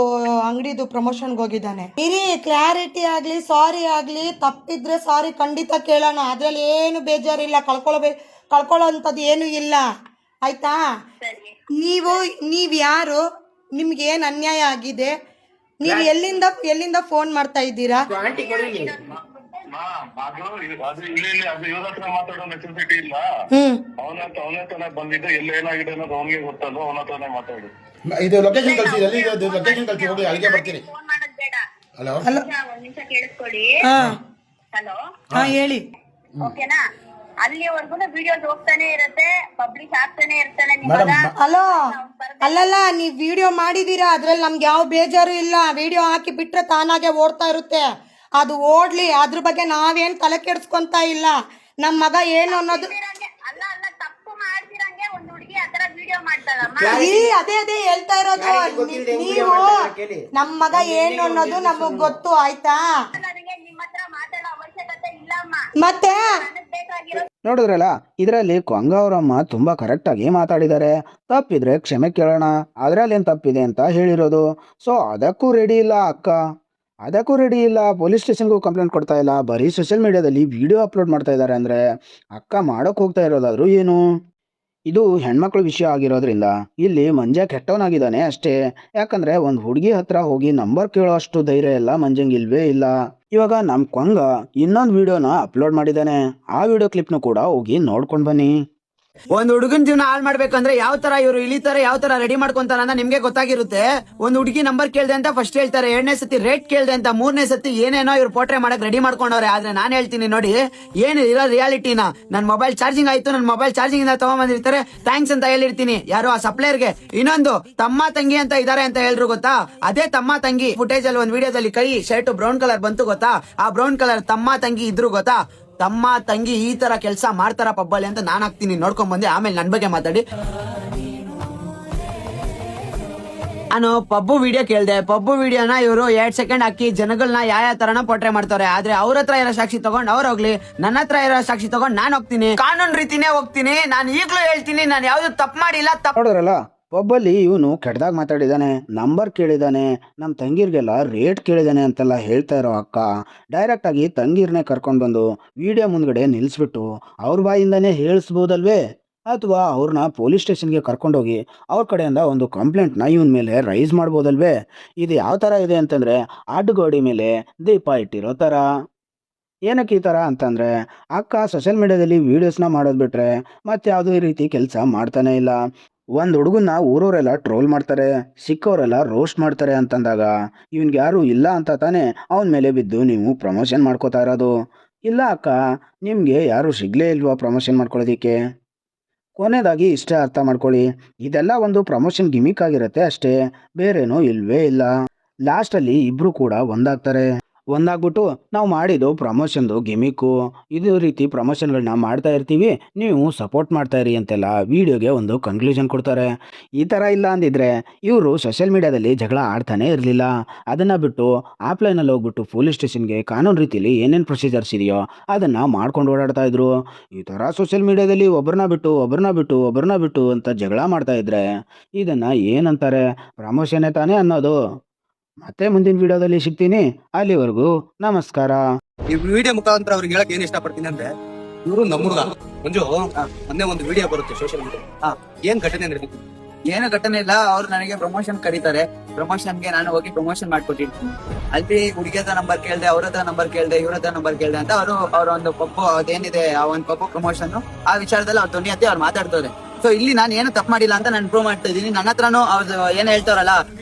ಅಂಗಡಿದು ಪ್ರಮೋಷನ್ಗೆ ಹೋಗಿದ್ದಾನೆ. ಇರಿ, ಕ್ಲಾರಿಟಿ ಆಗ್ಲಿ ಸಾರಿ ಆಗ್ಲಿ ತಪ್ಪಿದ್ರೆ ಸಾರಿ ಖಂಡಿತ ಕೇಳೋಣ, ಅದ್ರಲ್ಲಿ ಏನು ಬೇಜಾರಿಲ್ಲ, ಕಳ್ಕೊಳ್ಳೋ ಅಂಥದ್ದು ಏನು ಇಲ್ಲ ಆಯ್ತಾ. ನೀವು ಯಾರು, ನಿಮ್ಗೆ ಏನು ಅನ್ಯಾಯ ಆಗಿದೆ, ನೀವು ಎಲ್ಲಿಂದ ಫೋನ್ ಮಾಡ್ತಾ ಇದ್ದೀರಾ? ಬಂದಿದ್ದು ಎಲ್ಲ ಏನಾಗಿದೆ ಅನ್ನೋದು ಅವನಿಗೆ ಗೊತ್ತಲ್ಲ, ಅವನ ಹತ್ರನೇ ಮಾತಾಡಿ. ಇದು ಲೊಕೇಶನ್ ಕಳಿಸಿ, ಎಲ್ಲಿ ಇದು ಲೊಕೇಶನ್ ಕಳಿಸಿ, ಹೋಗಿ ಅಲ್ಲಿಗೆ ಬರ್ತೀನಿ. ಹಲೋ ಒಂದ್ ನಿಮಿಷ ಕೇಳಿಸ್ಕೊಳ್ಳಿ. ಹಲೋ ಹೇಳಿ. ಓಕೆನಾ? ಅಲ್ಲಿವರೆಗೂ ವಿಡಿಯೋಸ್ ಹೋಗ್ತಾನೆ ಇರುತ್ತೆ, ಪಬ್ಲಿಕ್ ಆಗ್ತಾನೆ ಇರ್ತಾನೆ. ಅಲೋ ಅಲ್ಲಲ್ಲ, ನೀವು ವಿಡಿಯೋ ಮಾಡಿದೀರಾ, ಅದ್ರಲ್ಲಿ ನಮ್ಗೆ ಯಾವ ಬೇಜಾರು ಇಲ್ಲ. ವಿಡಿಯೋ ಹಾಕಿ ಬಿಟ್ರೆ ತಾನಾಗೆ ಓಡ್ತಾ ಇರುತ್ತೆ, ಅದು ಓಡ್ಲಿ, ಅದ್ರ ಬಗ್ಗೆ ನಾವೇನ್ ತಲೆ ಕೆಡ್ಸ್ಕೊಂತ ಇಲ್ಲ. ನಮ್ ಮಗ ಏನು ಅನ್ನೋದು ಅಲ್ಲ ಅಲ್ಲ ತಪ್ಪು ಮಾಡ್ತಿರಂಗೆ ಒಂದ್ ಹುಡುಗಿ ಆತರ ವಿಡಿಯೋ ಮಾಡ್ತಾಳಮ್ಮ. ಅದೇ ಹೇಳ್ತಾ ಇರೋದು. ನೀವು ನಮ್ ಮಗ ಏನು ಅನ್ನೋದು ನಮಗ್ ಗೊತ್ತು ಆಯ್ತಾ. ನನಗೆ ನಿಮ್ಮ ಹತ್ರ ಮಾತಾಡೋ ಅವಶ್ಯಕತೆ ಇಲ್ಲಮ್ಮ. ಮತ್ತೆ ನೋಡಿದ್ರಲ್ಲ, ಇದರಲ್ಲಿ ಕೊಂಗ ಅವರಮ್ಮ ತುಂಬ ಕರೆಕ್ಟಾಗಿ ಮಾತಾಡಿದ್ದಾರೆ. ತಪ್ಪಿದ್ರೆ ಕ್ಷಮೆ ಕೇಳೋಣ, ಅದರಲ್ಲಿ ಏನು ತಪ್ಪಿದೆ ಅಂತ ಹೇಳಿರೋದು. ಸೊ ಅದಕ್ಕೂ ರೆಡಿ ಇಲ್ಲ ಅಕ್ಕ, ಅದಕ್ಕೂ ರೆಡಿ ಇಲ್ಲ, ಪೊಲೀಸ್ ಸ್ಟೇಷನ್ಗೂ ಕಂಪ್ಲೇಂಟ್ ಕೊಡ್ತಾ ಇಲ್ಲ, ಬರೀ ಸೋಷಿಯಲ್ ಮೀಡಿಯಾದಲ್ಲಿ ವಿಡಿಯೋ ಅಪ್ಲೋಡ್ ಮಾಡ್ತಾ ಇದ್ದಾರೆ. ಅಂದರೆ ಅಕ್ಕ ಮಾಡೋಕ್ಕೆ ಹೋಗ್ತಾ ಇರೋದಾದ್ರೂ ಏನು? ಇದು ಹೆಣ್ಮಕ್ಳ ವಿಷಯ ಆಗಿರೋದ್ರಿಂದ ಇಲ್ಲಿ ಮಂಜ ಕೆಟ್ಟವನಾಗಿದ್ದಾನೆ ಅಷ್ಟೇ. ಯಾಕಂದರೆ ಒಂದು ಹುಡುಗಿ ಹತ್ರ ಹೋಗಿ ನಂಬರ್ ಕೇಳೋ ಅಷ್ಟು ಧೈರ್ಯ ಎಲ್ಲ ಮಂಜಂಗೆ ಇಲ್ವೇ ಇಲ್ಲ. ಇವಾಗ ನಮ್ಮ ಕೊಂಗ ಇನ್ನೊಂದು ವಿಡಿಯೋನ ಅಪ್ಲೋಡ್ ಮಾಡಿದ್ದಾನೆ, ಆ ವಿಡಿಯೋ ಕ್ಲಿಪ್ನು ಕೂಡ ಹೋಗಿ ನೋಡ್ಕೊಂಡು ಬನ್ನಿ. ಒಂದ್ ಹುಡುಗನ್ ಜೀವನ ಹಾಳು ಮಾಡ್ಬೇಕಂದ್ರೆ ಯಾವ ತರ ಇವರು ಇಳಿತಾರೆ, ಯಾವ ತರ ರೆಡಿ ಮಾಡ್ಕೊಂತಾರ ಅಂತ ನಿಮ್ಗೆ ಗೊತ್ತಾಗಿರುತ್ತೆ. ಒಂದ್ ಹುಡುಗಿ ನಂಬರ್ ಕೇಳ್ದೆ ಅಂತ ಫಸ್ಟ್ ಹೇಳ್ತಾರೆ, 2ನೇ ಸತಿ ರೇಟ್ ಕೇಳ್ದೆ ಅಂತ, 3ನೇ ಸತಿ ಏನೇನೋ ಇವ್ರು ಪೋಟ್ರೆ ಮಾಡಕ್ ರೆಡಿ ಮಾಡ್ಕೊಂಡವ್ರೆ. ಆದ್ರೆ ನಾನ್ ಹೇಳ್ತೀನಿ ನೋಡಿ, ಏನು ಇರೋ ರಿಯಾಲಿಟಿನ, ನನ್ ಮೊಬೈಲ್ ಚಾರ್ಜಿಂಗ್ ಆಯ್ತು, ನನ್ ಮೊಬೈಲ್ ಚಾರ್ಜಿಂಗ್ ಇಂದ ತಗೊಂಡ್ಬಂದಿರ್ತಾರೆ, ಥ್ಯಾಂಕ್ಸ್ ಅಂತ ಹೇಳಿರ್ತೀನಿ ಯಾರು ಆ ಸಪ್ಲೈರ್ಗೆ. ಇನ್ನೊಂದು ತಮ್ಮ ತಂಗಿ ಅಂತ ಇದಾರೆ ಅಂತ ಹೇಳ್ರು ಗೊತ್ತಾ, ಅದೇ ತಮ್ಮ ತಂಗಿ ಫುಟೇಜ್ ಅಲ್ಲಿ ಒಂದ್ ವಿಡಿಯೋದಲ್ಲಿ ಕೈ ಶರ್ಟ್ ಬ್ರೌನ್ ಕಲರ್ ಬಂತು ಗೊತ್ತಾ, ಆ ಬ್ರೌನ್ ಕಲರ್ ತಮ್ಮ ತಂಗಿ ಇದ್ರು ಗೊತ್ತಾ. ತಮ್ಮ ತಂಗಿ ಈ ತರ ಕೆಲಸ ಮಾಡ್ತಾರ ಪಬ್ಬಲ್ಲಿ ಅಂತ ನಾನ್ ಹಾಕ್ತೀನಿ, ನೋಡ್ಕೊಂಡ್ ಬಂದೆ, ಆಮೇಲೆ ನನ್ ಬಗ್ಗೆ ಮಾತಾಡಿ. ನಾನು ಪಬ್ಬು ವಿಡಿಯೋ ಕೇಳ್ದೆ, ಪಬ್ಬು ವಿಡಿಯೋನ ಇವರು 2 ಸೆಕೆಂಡ್ ಹಾಕಿ ಜನಗಳನ್ನ ಯಾವ ತರನ ಪೋಟ್ರೆ ಮಾಡ್ತಾರೆ. ಆದ್ರೆ ಅವ್ರ ಹತ್ರ ಇರೋ ಸಾಕ್ಷಿ ತಗೊಂಡ್ ಅವ್ರು ಹೋಗ್ಲಿ, ನನ್ನ ಹತ್ರ ಇರೋ ಸಾಕ್ಷಿ ತಗೊಂಡ್ ನಾನ್ ಹೋಗ್ತೀನಿ, ಕಾನೂನು ರೀತಿನೇ ಹೋಗ್ತೀನಿ. ನಾನು ಈಗ್ಲೂ ಹೇಳ್ತೀನಿ, ನಾನು ಯಾವ್ದು ತಪ್ಪು ಮಾಡಿಲ್ಲ. ನೋಡಿದ್ರಲ್ಲ, ಪಬ್ಬಲ್ಲಿ ಇವನು ಕೆಟ್ಟದಾಗ ಮಾತಾಡಿದ್ದಾನೆ, ನಂಬರ್ ಕೇಳಿದ್ದಾನೆ, ನಮ್ಮ ತಂಗಿರಿಗೆಲ್ಲ ರೇಟ್ ಕೇಳಿದ್ದಾನೆ ಅಂತೆಲ್ಲ ಹೇಳ್ತಾ ಇರೋ ಅಕ್ಕ ಡೈರೆಕ್ಟಾಗಿ ತಂಗಿರನ್ನೇ ಕರ್ಕೊಂಡು ವಿಡಿಯೋ ಮುಂದ್ಗಡೆ ನಿಲ್ಲಿಸ್ಬಿಟ್ಟು ಅವ್ರ ಬಾಯಿಂದನೇ ಹೇಳಿಸ್ಬೋದಲ್ವೇ? ಅಥವಾ ಅವ್ರನ್ನ ಪೊಲೀಸ್ ಸ್ಟೇಷನ್ಗೆ ಕರ್ಕೊಂಡೋಗಿ ಅವ್ರ ಕಡೆಯಿಂದ ಒಂದು ಕಂಪ್ಲೇಂಟ್ನ ಇವನ ಮೇಲೆ ರೈಸ್ ಮಾಡ್ಬೋದಲ್ವೇ? ಇದು ಯಾವ ಥರ ಇದೆ ಅಂತಂದರೆ ಅಡ್ಡಗೋಡಿ ಮೇಲೆ ದೀಪ ಇಟ್ಟಿರೋ ಥರ. ಏನಕ್ಕೆ ಈ ಥರ ಅಂತಂದರೆ ಅಕ್ಕ ಸೋಷಿಯಲ್ ಮೀಡಿಯಾದಲ್ಲಿ ವೀಡಿಯೋಸ್ನ ಮಾಡೋದು ಬಿಟ್ಟರೆ ಮತ್ತೆ ಯಾವುದೇ ರೀತಿ ಕೆಲಸ ಮಾಡ್ತಾನೆ ಇಲ್ಲ. ಒಂದು ಹುಡುಗನ್ನ ಊರವರೆಲ್ಲ ಟ್ರೋಲ್ ಮಾಡ್ತಾರೆ, ಸಿಕ್ಕವರೆಲ್ಲ ರೋಸ್ಟ್ ಮಾಡ್ತಾರೆ ಅಂತಂದಾಗ ಇವನ್ಗೆ ಯಾರೂ ಇಲ್ಲ ಅಂತ ತಾನೇ ಅವನ ಮೇಲೆ ಬಿದ್ದು ನೀವು ಪ್ರಮೋಷನ್ ಮಾಡ್ಕೋತಾ ಇರೋದು. ಇಲ್ಲ ಅಕ್ಕ, ನಿಮಗೆ ಯಾರೂ ಸಿಗಲೇ ಇಲ್ವಾ ಪ್ರಮೋಷನ್ ಮಾಡ್ಕೊಳ್ಳೋದಕ್ಕೆ? ಕೊನೆಯದಾಗಿ ಇಷ್ಟೇ ಅರ್ಥ ಮಾಡ್ಕೊಳ್ಳಿ, ಇದೆಲ್ಲ ಒಂದು ಪ್ರಮೋಷನ್ ಗಿಮಿಕ್ ಆಗಿರುತ್ತೆ ಅಷ್ಟೇ, ಬೇರೇನೂ ಇಲ್ವೇ ಇಲ್ಲ. ಲಾಸ್ಟಲ್ಲಿ ಇಬ್ಬರು ಕೂಡ ಒಂದಾಗ್ಬಿಟ್ಟು ನಾವು ಮಾಡಿದ್ದು ಪ್ರಮೋಷನ್ದು ಗಿಮಿಕ್ಕು, ಇದೇ ರೀತಿ ಪ್ರಮೋಷನ್ಗಳನ್ನ ಮಾಡ್ತಾ ಇರ್ತೀವಿ, ನೀವು ಸಪೋರ್ಟ್ ಮಾಡ್ತಾ ಇರಿ ಅಂತೆಲ್ಲ ವೀಡಿಯೋಗೆ ಒಂದು ಕನ್ಕ್ಲೂಷನ್ ಕೊಡ್ತಾರೆ. ಈ ಥರ ಇಲ್ಲ ಅಂದಿದ್ರೆ ಇವರು ಸೋಷಿಯಲ್ ಮೀಡಿಯಾದಲ್ಲಿ ಜಗಳ ಆಡ್ತಾನೆ ಇರಲಿಲ್ಲ. ಅದನ್ನು ಬಿಟ್ಟು ಆಫ್ಲೈನಲ್ಲಿ ಹೋಗ್ಬಿಟ್ಟು ಪೊಲೀಸ್ ಸ್ಟೇಷನ್ಗೆ ಕಾನೂನು ರೀತಿಯಲ್ಲಿ ಏನೇನು ಪ್ರೊಸೀಜರ್ಸ್ ಇದೆಯೋ ಅದನ್ನು ಮಾಡ್ಕೊಂಡು ಓಡಾಡ್ತಾ ಇದ್ರು. ಈ ಥರ ಸೋಷಿಯಲ್ ಮೀಡಿಯಾದಲ್ಲಿ ಒಬ್ಬರನ್ನ ಬಿಟ್ಟು ಅಂತ ಜಗಳ ಮಾಡ್ತಾ ಇದ್ರೆ ಇದನ್ನು ಏನಂತಾರೆ? ಪ್ರಮೋಷನ್ನೇ ತಾನೇ ಅನ್ನೋದು. ಮತ್ತೆ ಮುಂದಿನ ವಿಡಿಯೋದಲ್ಲಿ ಸಿಗ್ತೀನಿ, ಅಲ್ಲಿವರೆಗೂ ನಮಸ್ಕಾರ. ಈ ವಿಡಿಯೋ ಮುಖಾಂತರ ಅವ್ರಿಗೆ ಹೇಳಕ್ ಏನ್ ಇಷ್ಟಪಡ್ತೀನಿ ಅಂದ್ರೆ, ಇವರು ನಮ್ಮ ಹುಡುಗ ಮಂಜು ಮೊನ್ನೆ ಒಂದು ವಿಡಿಯೋ ಬರುತ್ತೆ ಸೋಷಿಯಲ್ ಮೀಡಿಯಾ, ಏನ್ ಘಟನೆ ನಡೆದಿತ್ತು? ಏನು ಘಟನೆ ಇಲ್ಲ, ಅವ್ರು ನನಗೆ ಪ್ರಮೋಷನ್ ಕರೀತಾರೆ, ಪ್ರಮೋಷನ್ಗೆ ನಾನು ಹೋಗಿ ಪ್ರಮೋಷನ್ ಮಾಡ್ಕೊಟ್ಟಿರ್ತೀನಿ. ಅಲ್ಲಿ ಹುಡುಗಿ ಹತ್ರ ನಂಬರ್ ಕೇಳ್ದೆ, ಅವ್ರ ಹತ್ರ ನಂಬರ್ ಕೇಳ್ದೆ, ಇವ್ರ ಹತ್ರ ನಂಬರ್ ಕೇಳ್ದೆ ಅಂತ ಅವ್ರ ಒಂದು ಪಪ್ಪು ಅದೇನಿದೆ ಆ ಒಂದು ಪಪ್ಪು ಪ್ರಮೋಷನ್ ಆ ವಿಚಾರದಲ್ಲಿ ಅವ್ರ ಧ್ವನಿ ಹತ್ತಿ ಅವ್ರು ಮಾತಾಡ್ತಾರೆ. ಸೊ ಇಲ್ಲಿ ನಾನು ಏನು ತಪ್ಪು ಮಾಡಿಲ್ಲ ಅಂತ ನಾನು ಪ್ರೂವ್ ಮಾಡ್ತಾ ಇದ್ದೀನಿ. ನನ್ನ ಹತ್ರನೂ ಅವ್ರು ಏನ್ ಹೇಳ್ತಾರಲ್ಲ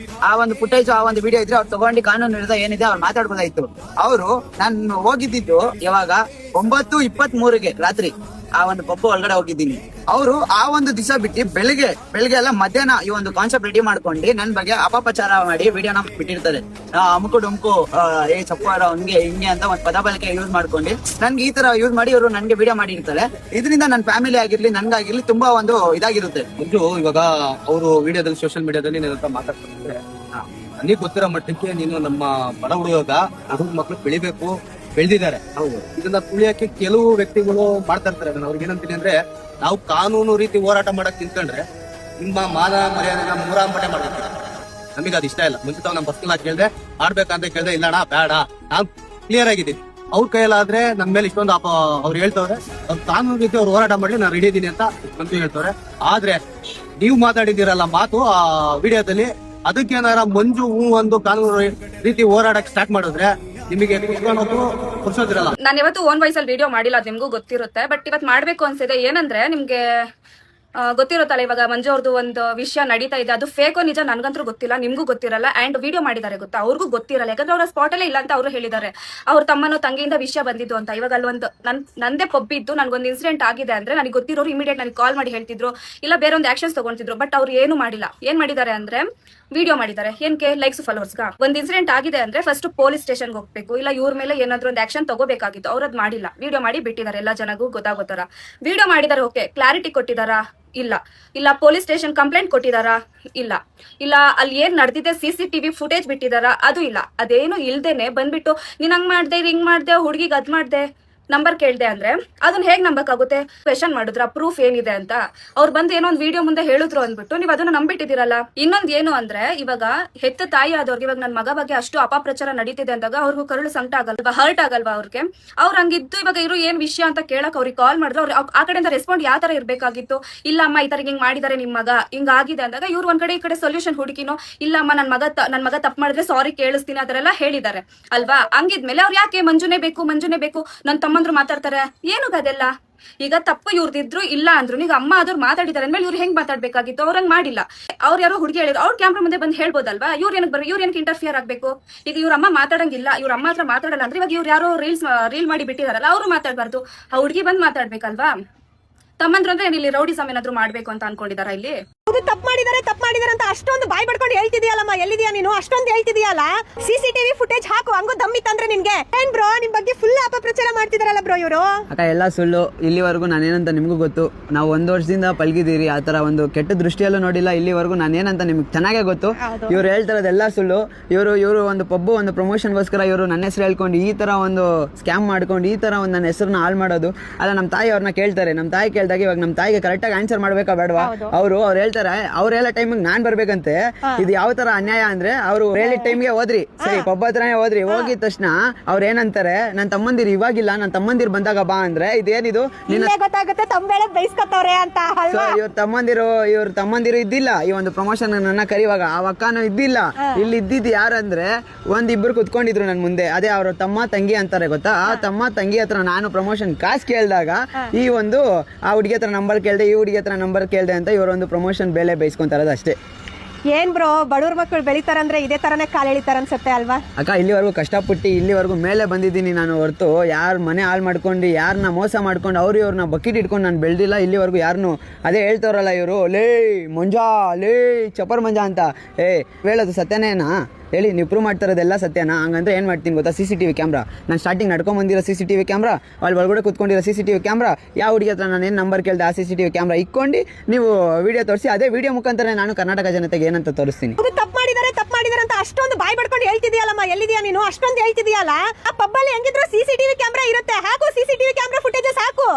ಆ ಒಂದು ಫುಟೇಜ್ ಆ ಒಂದು ವಿಡಿಯೋ ಇದ್ರೆ ಅವ್ರು ತಗೊಂಡು ಕಾನೂನು ವಿರುದ್ಧ ಏನಿದೆ ಅವ್ರು ಮಾತಾಡ್ಬೋದಾಯ್ತು. ಅವರು ನಾನು ಹೋಗಿದ್ದು ಯಾವಾಗ 9:23 ರಾತ್ರಿ ಆ ಒಂದು ಪಪ್ಪು ಒಳಗಡೆ ಹೋಗಿದ್ದೀನಿ. ಅವರು ಆ ಒಂದು ದಿವಸ ಬಿಟ್ಟು ಬೆಳಿಗ್ಗೆ ಎಲ್ಲ ಮಧ್ಯಾಹ್ನ ಈ ಒಂದು ಕಾನ್ಸೆಪ್ಟ್ ರೆಡಿ ಮಾಡ್ಕೊಂಡು ನನ್ನ ಬಗ್ಗೆ ಅಪಪ್ರಚಾರ ಮಾಡಿ ವಿಡಿಯೋನ ಬಿಟ್ಟಿರ್ತಾರೆ. ಅಮುಕು ಡುಮ್ಕು ಏ ಚಪ್ಪಾರ ಹಂಗೆ ಹಿಂಗೆ ಅಂತ ಒಂದು ಪದ ಬಳಕೆ ಯೂಸ್ ಮಾಡ್ಕೊಂಡು ನನ್ಗೆ ಈ ತರ ಯೂಸ್ ಮಾಡಿ ಇವರು ನನ್ಗೆ ವಿಡಿಯೋ ಮಾಡಿರ್ತಾರೆ. ಇದರಿಂದ ನನ್ನ ಫ್ಯಾಮಿಲಿ ಆಗಿರ್ಲಿ ನನ್ಗಾಗಿರ್ಲಿ ತುಂಬಾ ಒಂದು ಇದಾಗಿರುತ್ತೆ. ಮಂಜು ಇವಾಗ ಅವರು ವಿಡಿಯೋದಲ್ಲಿ ಸೋಷಿಯಲ್ ಮೀಡಿಯಾದಲ್ಲಿ ನನ್ನ ಹತ್ರ ಮಾತಾಡ್ತಾರೆ, ನನಗೆ ಗೊತ್ತಿರೋ ಮಟ್ಟಕ್ಕೆ ನೀನು ನಮ್ಮ ಬಡ ಹುಡುಗ ಮಕ್ಕಳು ಬೆಳಿಬೇಕು, ಬೆಳೆದಿದ್ದಾರೆ. ಹೌದು, ಇದನ್ನ ತುಳಿಯಕ್ಕೆ ಕೆಲವು ವ್ಯಕ್ತಿಗಳು ಮಾಡ್ತಾ ಇರ್ತಾರೆ. ನಾನು ಅವ್ರಿಗೆ ಏನಂತೀನಿ ಅಂದ್ರೆ, ನಾವು ಕಾನೂನು ರೀತಿ ಹೋರಾಟ ಮಾಡಕ್ ನಿಂತ್ಕೊಂಡ್ರೆ ನಿಮ್ಮ ಮಾನ ಮರ್ಯಾದೆನ ಮೂರಾಂಬಟೆ ಮಾಡ್ತಾರೆ. ನಮಗೆ ಅದು ಇಷ್ಟ ಇಲ್ಲ. ಮುಂಚಿತ ನಮ್ಮ ಬಸ್ಸನ್ನ ಕೇಳ್ದೆ ಆಡ್ಬೇಕಂತ ಕೇಳ್ದೆ, ಇಲ್ಲ ಅಣ್ಣ ಬೇಡ, ನಾನ್ ಕ್ಲಿಯರ್ ಆಗಿದ್ದೀನಿ. ಅವ್ರ ಕೈಯಲ್ಲಾದ್ರೆ ನಮ್ಮ ಮೇಲೆ ಇಷ್ಟೊಂದು ಅವ್ರು ಹೇಳ್ತವ್ರೆ, ಅವ್ರು ಕಾನೂನು ರೀತಿ ಅವ್ರು ಹೋರಾಟ ಮಾಡ್ಲಿ, ನಾನು ರೆಡಿ ಇದೀನಿ ಅಂತ ಹೇಳ್ತವ್ರೆ. ಆದ್ರೆ ನೀವು ಮಾತಾಡಿದಿರಲ್ಲ ಮಾತು ಆ ವಿಡಿಯೋದಲ್ಲಿ, ಅದಕ್ಕೇನಾರ ಮಂಜು ಒಂದು ಕಾನೂನು ರೀತಿ ಹೋರಾಟಕ್ಕೆ ಸ್ಟಾರ್ಟ್ ಮಾಡಿದ್ರೆ ನಿಮಗೆ ಪುರ್ಸೋದಿರಲ್ಲ. ನಾನು ಇವತ್ತು ಓನ್ ವಾಯ್ಸ್ ಅಲ್ಲಿ ವಿಡಿಯೋ ಮಾಡಿಲ್ಲ, ಅದು ನಿಮ್ಗೂ ಗೊತ್ತಿರುತ್ತೆ. ಬಟ್ ಇವತ್ತು ಮಾಡ್ಬೇಕು ಅನ್ಸಿದೆ. ಏನಂದ್ರೆ ನಿಮ್ಗೆ ಗೊತ್ತಿರುತ್ತಲ್ಲ, ಇವಾಗ ಮಂಜು ಅವ್ರದ್ದು ಒಂದು ವಿಷಯ ನಡೀತಾ ಇದೆ, ಅದು ಫೇಕೋ ನಿಜ ನನ್ಗಂತೂ ಗೊತ್ತಿಲ್ಲ, ನಿಮ್ಗೂ ಗೊತ್ತಿರಲ್ಲ. ಅಂಡ್ ವಿಡಿಯೋ ಮಾಡಿದ್ದಾರೆ ಗೊತ್ತಾ, ಅವ್ರಿಗೂ ಗೊತ್ತಿರಲ್ಲ. ಯಾಕಂದ್ರೆ ಅವ್ರ ಸ್ಪಾಟ್ ಅಲ್ಲೇ ಇಲ್ಲ ಅಂತ ಅವರು ಹೇಳಿದ್ದಾರೆ. ಅವ್ರ ತಮ್ಮನೋ ತಂಗಿಯಿಂದ ವಿಷಯ ಬಂದಿದ್ದು ಅಂತ. ಇವಾಗ ಅಲ್ಲಿ ಒಂದು ನಂದೇ ಪಬ್ಬಿದ್ದು ನನ್ಗೊಂದು ಇನ್ಸಿಡೆಂಟ್ ಆಗಿದೆ ಅಂದ್ರೆ ನನಗೆ ಗೊತ್ತಿರೋರು ಇಮಿಡಿಯೇಟ್ ನನಗೆ ಕಾಲ್ ಮಾಡಿ ಹೇಳ್ತಿದ್ರು, ಇಲ್ಲ ಬೇರೆ ಒಂದು ಆಕ್ಷನ್ಸ್ ತಗೊಂತಿದ್ರು. ಬಟ್ ಅವ್ರು ಏನು ಮಾಡಿಲ್ಲ. ಏನ್ ಮಾಡಿದ್ದಾರೆ ಅಂದ್ರೆ ವಿಡಿಯೋ ಮಾಡಿದ್ದಾರೆ. ಏನ್ಕೆ? ಲೈಕ್ಸ್ ಫಾಲೋವರ್ಸ್ಗ. ಒಂದು ಇನ್ಸಿಡೆಂಟ್ ಆಗಿದೆ ಅಂದ್ರೆ ಫಸ್ಟ್ ಪೊಲೀಸ್ ಸ್ಟೇಷನ್ಗೆ ಹೋಗ್ಬೇಕು, ಇಲ್ಲ ಇವ್ರ ಮೇಲೆ ಏನಾದ್ರು ಒಂದು ಆಕ್ಷನ್ ತಗೋಬೇಕಾಗಿತ್ತು. ಅವ್ರದ್ ಮಾಡಿಲ್ಲ, ವಿಡಿಯೋ ಮಾಡಿ ಬಿಟ್ಟಿದ್ದಾರೆ. ಎಲ್ಲ ಜನಗೂ ಗೊತ್ತಾಗೋತರ ವಿಡಿಯೋ ಮಾಡಿದ್ದಾರೆ. ಓಕೆ, ಕ್ಲಾರಿಟಿ ಕೊಟ್ಟಿದಾರಾ? ಇಲ್ಲ ಪೊಲೀಸ್ ಸ್ಟೇಷನ್ ಕಂಪ್ಲೇಂಟ್ ಕೊಟ್ಟಿದಾರಾ? ಇಲ್ಲ ಅಲ್ಲಿ ಏನ್ ನಡೆದಿದೆ CCTV ಫುಟೇಜ್ ಬಿಟ್ಟಿದಾರಾ? ಅದು ಇಲ್ಲ. ಅದೇನು ಇಲ್ದೇನೆ ಬಂದ್ಬಿಟ್ಟು ನೀನ್ ಹಂಗ್ ಮಾಡ್ದೆ, ಹಿಂಗ್ ಮಾಡ್ದೆ, ಹುಡುಗಿಗೆ ಅದ್ ಮಾಡ್ದೆ, ನಂಬರ್ ಕೇಳ್ದೆ ಅಂದ್ರೆ ಅದನ್ನ ಹೇಗ್ ನಂಬಕ್ಕಾಗುತ್ತೆ? ಕ್ವೆಶನ್ ಮಾಡಿದ್ರ ಪ್ರೂಫ್ ಏನಿದೆ ಅಂತ. ಅವ್ರು ಬಂದು ಏನೋ ಒಂದು ವಿಡಿಯೋ ಮುಂದೆ ಹೇಳಿದ್ರು ಅಂದ್ಬಿಟ್ಟು ನೀವು ಅದನ್ನ ನಂಬಿಟ್ಟಿದ್ದೀರಲ್ಲ. ಇನ್ನೊಂದ್ ಏನು ಅಂದ್ರೆ, ಇವಾಗ ಹೆತ್ತ ತಾಯಿ ಆದವ್ರಿಗೆ ಇವಾಗ ನನ್ನ ಮಗ ಬಗ್ಗೆ ಅಷ್ಟು ಅಪಪ್ರಚಾರ ನಡೀತಿದೆ ಅಂದಾಗ ಅವ್ರಿಗೂ ಕರುಳು ಸಂಕಟ ಆಗಲ್ವಾ, ಹರ್ಟ್ ಆಗಲ್ವಾ ಅವ್ರಿಗೆ? ಅವ್ರು ಹಂಗಿದ್ದು ಇವಾಗ ಇರೋ ಏನ್ ವಿಷಯ ಅಂತ ಕೇಳಕ್ ಅವ್ರಿಗೆ ಕಾಲ್ ಮಾಡಿದ್ರು, ಅವ್ರು ಆ ಕಡೆಯಿಂದ ರೆಸ್ಪಾಂಡ್ ಯಾವ ತರ ಇರ್ಬೇಕಾಗಿತ್ತು? ಇಲ್ಲ ಅಮ್ಮ ಈ ತರ ಹಿಂಗ್ ಮಾಡಿದಾರೆ ನಿಮ್ ಮಗ, ಹಿಂಗ್ ಆಗಿದೆ ಅಂದಾಗ ಇವ್ರು ಒಂದ್ ಕಡೆ ಈ ಕಡೆ ಸೊಲ್ಯೂಷನ್ ಹುಡುಕಿನೋ, ಇಲ್ಲ ಅಮ್ಮ ನನ್ ಮಗ ತಪ್ಪು ಮಾಡಿದ್ರೆ ಸಾರಿ ಕೇಳಿಸ್ತೀನಿ ಆ ತರ ಎಲ್ಲ ಹೇಳಿದ್ದಾರೆ ಅಲ್ವಾ? ಹಂಗಿದ್ಮೇಲೆ ಅವ್ರು ಯಾಕೆ ಮಂಜುನೇ ಬೇಕು ನನ್ ತಮ್ಮಂದ್ರು ಮಾತಾಡ್ತಾರೆ? ಏನು ಅದೆಲ್ಲ? ಈಗ ತಪ್ಪು ಇವ್ರದಿದ್ರು ಇಲ್ಲ ಅಂದ್ರು, ಈಗ ಅಮ್ಮ ಆದವ್ರು ಮಾತಾಡಿದಾರೆ ಅಂದ್ಮೇಲೆ ಇವ್ರು ಹೆಂಗ್ ಮಾತಾಡ್ಬೇಕಾಗಿತ್ತು? ಅವ್ರಂಗ್ ಮಾಡಿಲ್ಲ. ಅವ್ರು ಯಾರೋ ಹುಡುಗಿ ಹೇಳಿದ್ರು, ಅವ್ರ ಕ್ಯಾಮ್ರಾ ಮುಂದೆ ಬಂದು ಹೇಳ್ಬೋದಲ್ವಾ? ಇವ್ರ ಏನಕ್ಕೆ ಇಂಟರ್ಫಿಯರ್ ಆಗ್ಬೇಕು? ಈಗ ಇವ್ರ ಅಮ್ಮ ಮಾತಾಡಂಗಿಲ್ಲ, ಇವ್ರ ಅಮ್ಮ ಹತ್ರ ಮಾತಾಡಲ್ಲ ಅಂದ್ರೆ ಇವಾಗ ಇವ್ರು ಯಾರೋ ರೀಲ್ ಮಾಡಿ ಬಿಟ್ಟಿದಾರಲ್ಲ, ಅವ್ರು ಮಾತಾಡ್ಬಾರ್ದು, ಆ ಹುಡುಗಿ ಬಂದ್ ಮಾತಾಡ್ಬೇಕಲ್ವಾ? ತಮ್ಮಂದ್ರು ಅಂದ್ರೆ ಇಲ್ಲಿ ರೌಡಿಸಮ್ ಏನಾದ್ರು ಮಾಡ್ಬೇಕು ಅಂತ ಅನ್ಕೊಂಡಿದಾರ? ಇಲ್ಲಿ ತಪ್ಪು ಮಾಡಿದಾರೆ ಅಂತ ಅಷ್ಟೊಂದು ಬಾಯ್ ಬಡ್ಕೊಂಡು ಹೇಳ್ತಿದ್ಯಲ್ಲಮ್ಮ, ಎಲ್ಲಿದ್ಯಾ ನೀನು? ಅಷ್ಟೊಂದು ಹೇಳ್ತಿದ್ಯಲ್ಲ, CCTV ಫುಟೇಜ್ ಹಾಕು, ಹಂಗು ದಮ್ಮಿತ್ತಂದ್ರೆ ನಿನ್ಗೆ ಏನ್ ಬ್ರೋ? ನಿಮ್ ಬಗ್ಗೆ ಫುಲ್ ಅಪಪ್ರಚಾರ ಮಾಡ್ತಿದಾರಲ್ಲ ಬ್ರೋ ಇವರು. ಅಕ್ಕ ಎಲ್ಲ ಸುಳ್ಳು. ಇಲ್ಲಿವರೆಗೂ ನಾನೇನಂತ ನಿಮ್ಗೂ ಗೊತ್ತು. ನಾವು 1 ವರ್ಷದಿಂದ ಪಳಗಿದ್ದೀರಿ, ಆ ತರ ಒಂದು ಕೆಟ್ಟ ದೃಷ್ಟಿಯಲ್ಲೂ ನೋಡಿಲ್ಲ ಇಲ್ಲಿವರೆಗೂ. ನಾನೇನಂತ ನಿಮ್ಗೆ ಚೆನ್ನಾಗೇ ಗೊತ್ತು. ಇವ್ರು ಹೇಳ್ತಾರದೆಲ್ಲ ಸುಳ್ಳು. ಇವರು ಒಂದು ಪಬ್ಬು ಒಂದು ಪ್ರಮೋಷನ್ಗೋಸ್ಕರ ಇವರು ನನ್ನ ಹೆಸರು ಹೇಳ್ಕೊಂಡು ಈ ತರ ಒಂದು ಸ್ಕ್ಯಾಮ್ ಮಾಡ್ಕೊಂಡು ಈ ತರ ಒಂದು ನನ್ನ ಹೆಸರನ್ನ ಹಾಳು ಮಾಡೋದು. ಅಲ್ಲ, ನಮ್ಮ ತಾಯಿ ಅವ್ರನ್ನ ಕೇಳ್ತಾರೆ. ನಮ್ಮ ತಾಯಿ ಕೇಳಿದಾಗ ಇವಾಗ ನಮ್ಮ ತಾಯಿಗೆ ಕರೆಕ್ಟಾಗಿ ಆನ್ಸರ್ ಮಾಡ್ಬೇಕಾ ಬೇಡವಾ? ಅವ್ರು ಹೇಳ್ತಾರೆ ಹೇಳ್ತಾರೆ ಅವ್ರು ಹೇಳೋ ಟೈಮಿಗೆ ನಾನ್ ಬರ್ಬೇಕಂತೆ. ಇದು ಯಾವ ತರ ಅನ್ಯಾಯ ಅಂದ್ರೆ ಅವ್ರು ಹೇಳಿದ ಟೈಮ್ಗೆ ಹೋದ್ರಿ, ಸರಿ ಪಬ್ಬ ಹತ್ರನೇ ಹೋದ್ರಿ, ಹೋಗಿದ ತಕ್ಷಣ ಅವ್ರ ಏನಂತಾರೆ, ನನ್ ತಮ್ಮಂದಿರು ಇವಾಗಿಲ್ಲ, ನನ್ ತಮ್ಮಂದಿರು ಬಂದಾಗ ಬಾ ಅಂದ್ರೆ ಇದೇನಿದು ಗೊತ್ತಾಗುತ್ತೆ ತಂಬೇಳೆ ಬೈಸ್ಕೊತವ್ರೆ ಅಂತ. ಇವ್ರ ತಮ್ಮಂದಿರು ಇದ್ದಿಲ್ಲ ಈ ಒಂದು ಪ್ರಮೋಷನ್ ನನ್ನ ಕರಿವಾಗ, ಆ ಅಕ್ಕನೂ ಇದ್ದಿಲ್ಲ. ಇಲ್ಲಿ ಇದ್ದಿದ್ದು ಯಾರಂದ್ರೆ ಒಂದಿಬ್ರು ಕುತ್ಕೊಂಡಿದ್ರು ನನ್ ಮುಂದೆ, ಅದೇ ಅವ್ರ ತಮ್ಮ ತಂಗಿ ಅಂತಾರೆ ಗೊತ್ತಾ, ಆ ತಮ್ಮ ತಂಗಿ ಹತ್ರ ನಾನು ಪ್ರಮೋಷನ್ ಕಾಸು ಕೇಳಿದಾಗ ಈ ಒಂದು ಆ ಹುಡುಗಿ ಹತ್ರ ನಂಬರ್ ಕೇಳ್ದೆ, ಈ ಹುಡುಗಿ ಹತ್ರ ನಂಬರ್ ಕೇಳ್ದೆ ಅಂತ ಇವರೊಂದು ಪ್ರಮೋಷನ್ ಬೆಲೆ ಬೈಸ್ಕೊಂತಾರದು ಅಷ್ಟೇ. ಏನ್ ಬ್ರೋ, ಬಡವ್ರ ಮಕ್ಕಳು ಬೆಳಿತಾರಂದ್ರೆ ಇದೇ ತರನೇ ಕಾಲ್ ಎಳಿತಾರ ಅನ್ಸುತ್ತೆ ಅಲ್ವಾ? ಅಕ್ಕ ಇಲ್ಲಿವರೆಗೂ ಕಷ್ಟಪಟ್ಟು ಇಲ್ಲಿವರೆಗೂ ಮೇಲೆ ಬಂದಿದ್ದೀನಿ ನಾನು, ಹೊರತು ಯಾರು ಮನೆ ಹಾಳು ಮಾಡ್ಕೊಂಡು ಯಾರನ್ನ ಮೋಸ ಮಾಡ್ಕೊಂಡು ಇವ್ರನ್ನ ಬಕೆಟ್ ಇಟ್ಕೊಂಡು ನಾನು ಬೆಳೆದಿಲ್ಲ ಇಲ್ಲಿವರೆಗೂ ಯಾರನ್ನು. ಅದೇ ಹೇಳ್ತಾರಲ್ಲ ಇವರು, ಲೇ ಮಂಜಾ, ಲೇ ಚಪರ್ ಮಂಜಾ ಅಂತ. ಹೇಳೋದು ಸತ್ಯನೇನಾ ಹೇಳಿ, ನೀವು ಪ್ರೂವ್ ಮಾಡ್ತಾರದೆಲ್ಲ ಸತ್ಯನಾ? ಹಂಗಂದ್ರೆ ಏನು ಮಾಡ್ತೀನಿ ಗೊತ್ತಾ, CCTV ಕ್ಯಾಮ್ರಾ, ನಾನು ಸ್ಟಾರ್ಟಿಂಗ್ ನಡ್ಕೊಂಡ್ ಬಂದಿರೋ CCTV ಕ್ಯಾಮ್ರಾ, ಅಲ್ಲಿ ಒಳಗಡೆ ಕುತ್ಕೊಂಡಿರೋ CCTV ಕ್ಯಾಮ್ರಾ, ಯಾವ ಹುಡುಗಿ ಹತ್ರ ನಾನು ಏನು ನಂಬರ್ ಕೇಳಿದೆ ಆ CCTV ಕ್ಯಾಮ್ರಾ ಇಕ್ಕೊಂಡು ನೀವು ವಿಡಿಯೋ ತೋರಿಸಿ, ಅದೇ ವಿಡಿಯೋ ಮುಖಾಂತರ ನಾನು ಕರ್ನಾಟಕ ಜನತೆಗೆ ಏನಂತ ತೋರಿಸ್ತೀನಿ. ತಪ್ಪು ಮಾಡಿದಾರೆ ಅಂತ ಅಷ್ಟೊಂದು ಬಾಯ್ ಬಡ್ಕೊಂಡು ಹೇಳ್ತಿದ್ಯಲ್ಲಮ್ಮ, ಎಲ್ಲಿದ್ಯಾ ನೀನು? ಅಷ್ಟೊಂದು ಹೇಳ್ತಿದ್ಯಲ್ಲ. ಆ ಪಬ್ಬಲ್ಲಿ ಹೆಂಗಿದ್ರು CCTV ಕ್ಯಾಮ್ರಾ ಇರುತ್ತೆ, ಹಾಕು CCTV ಕ್ಯಾಮ್ರಾ ಫುಟೇಜಸ್ ಹಾಕು.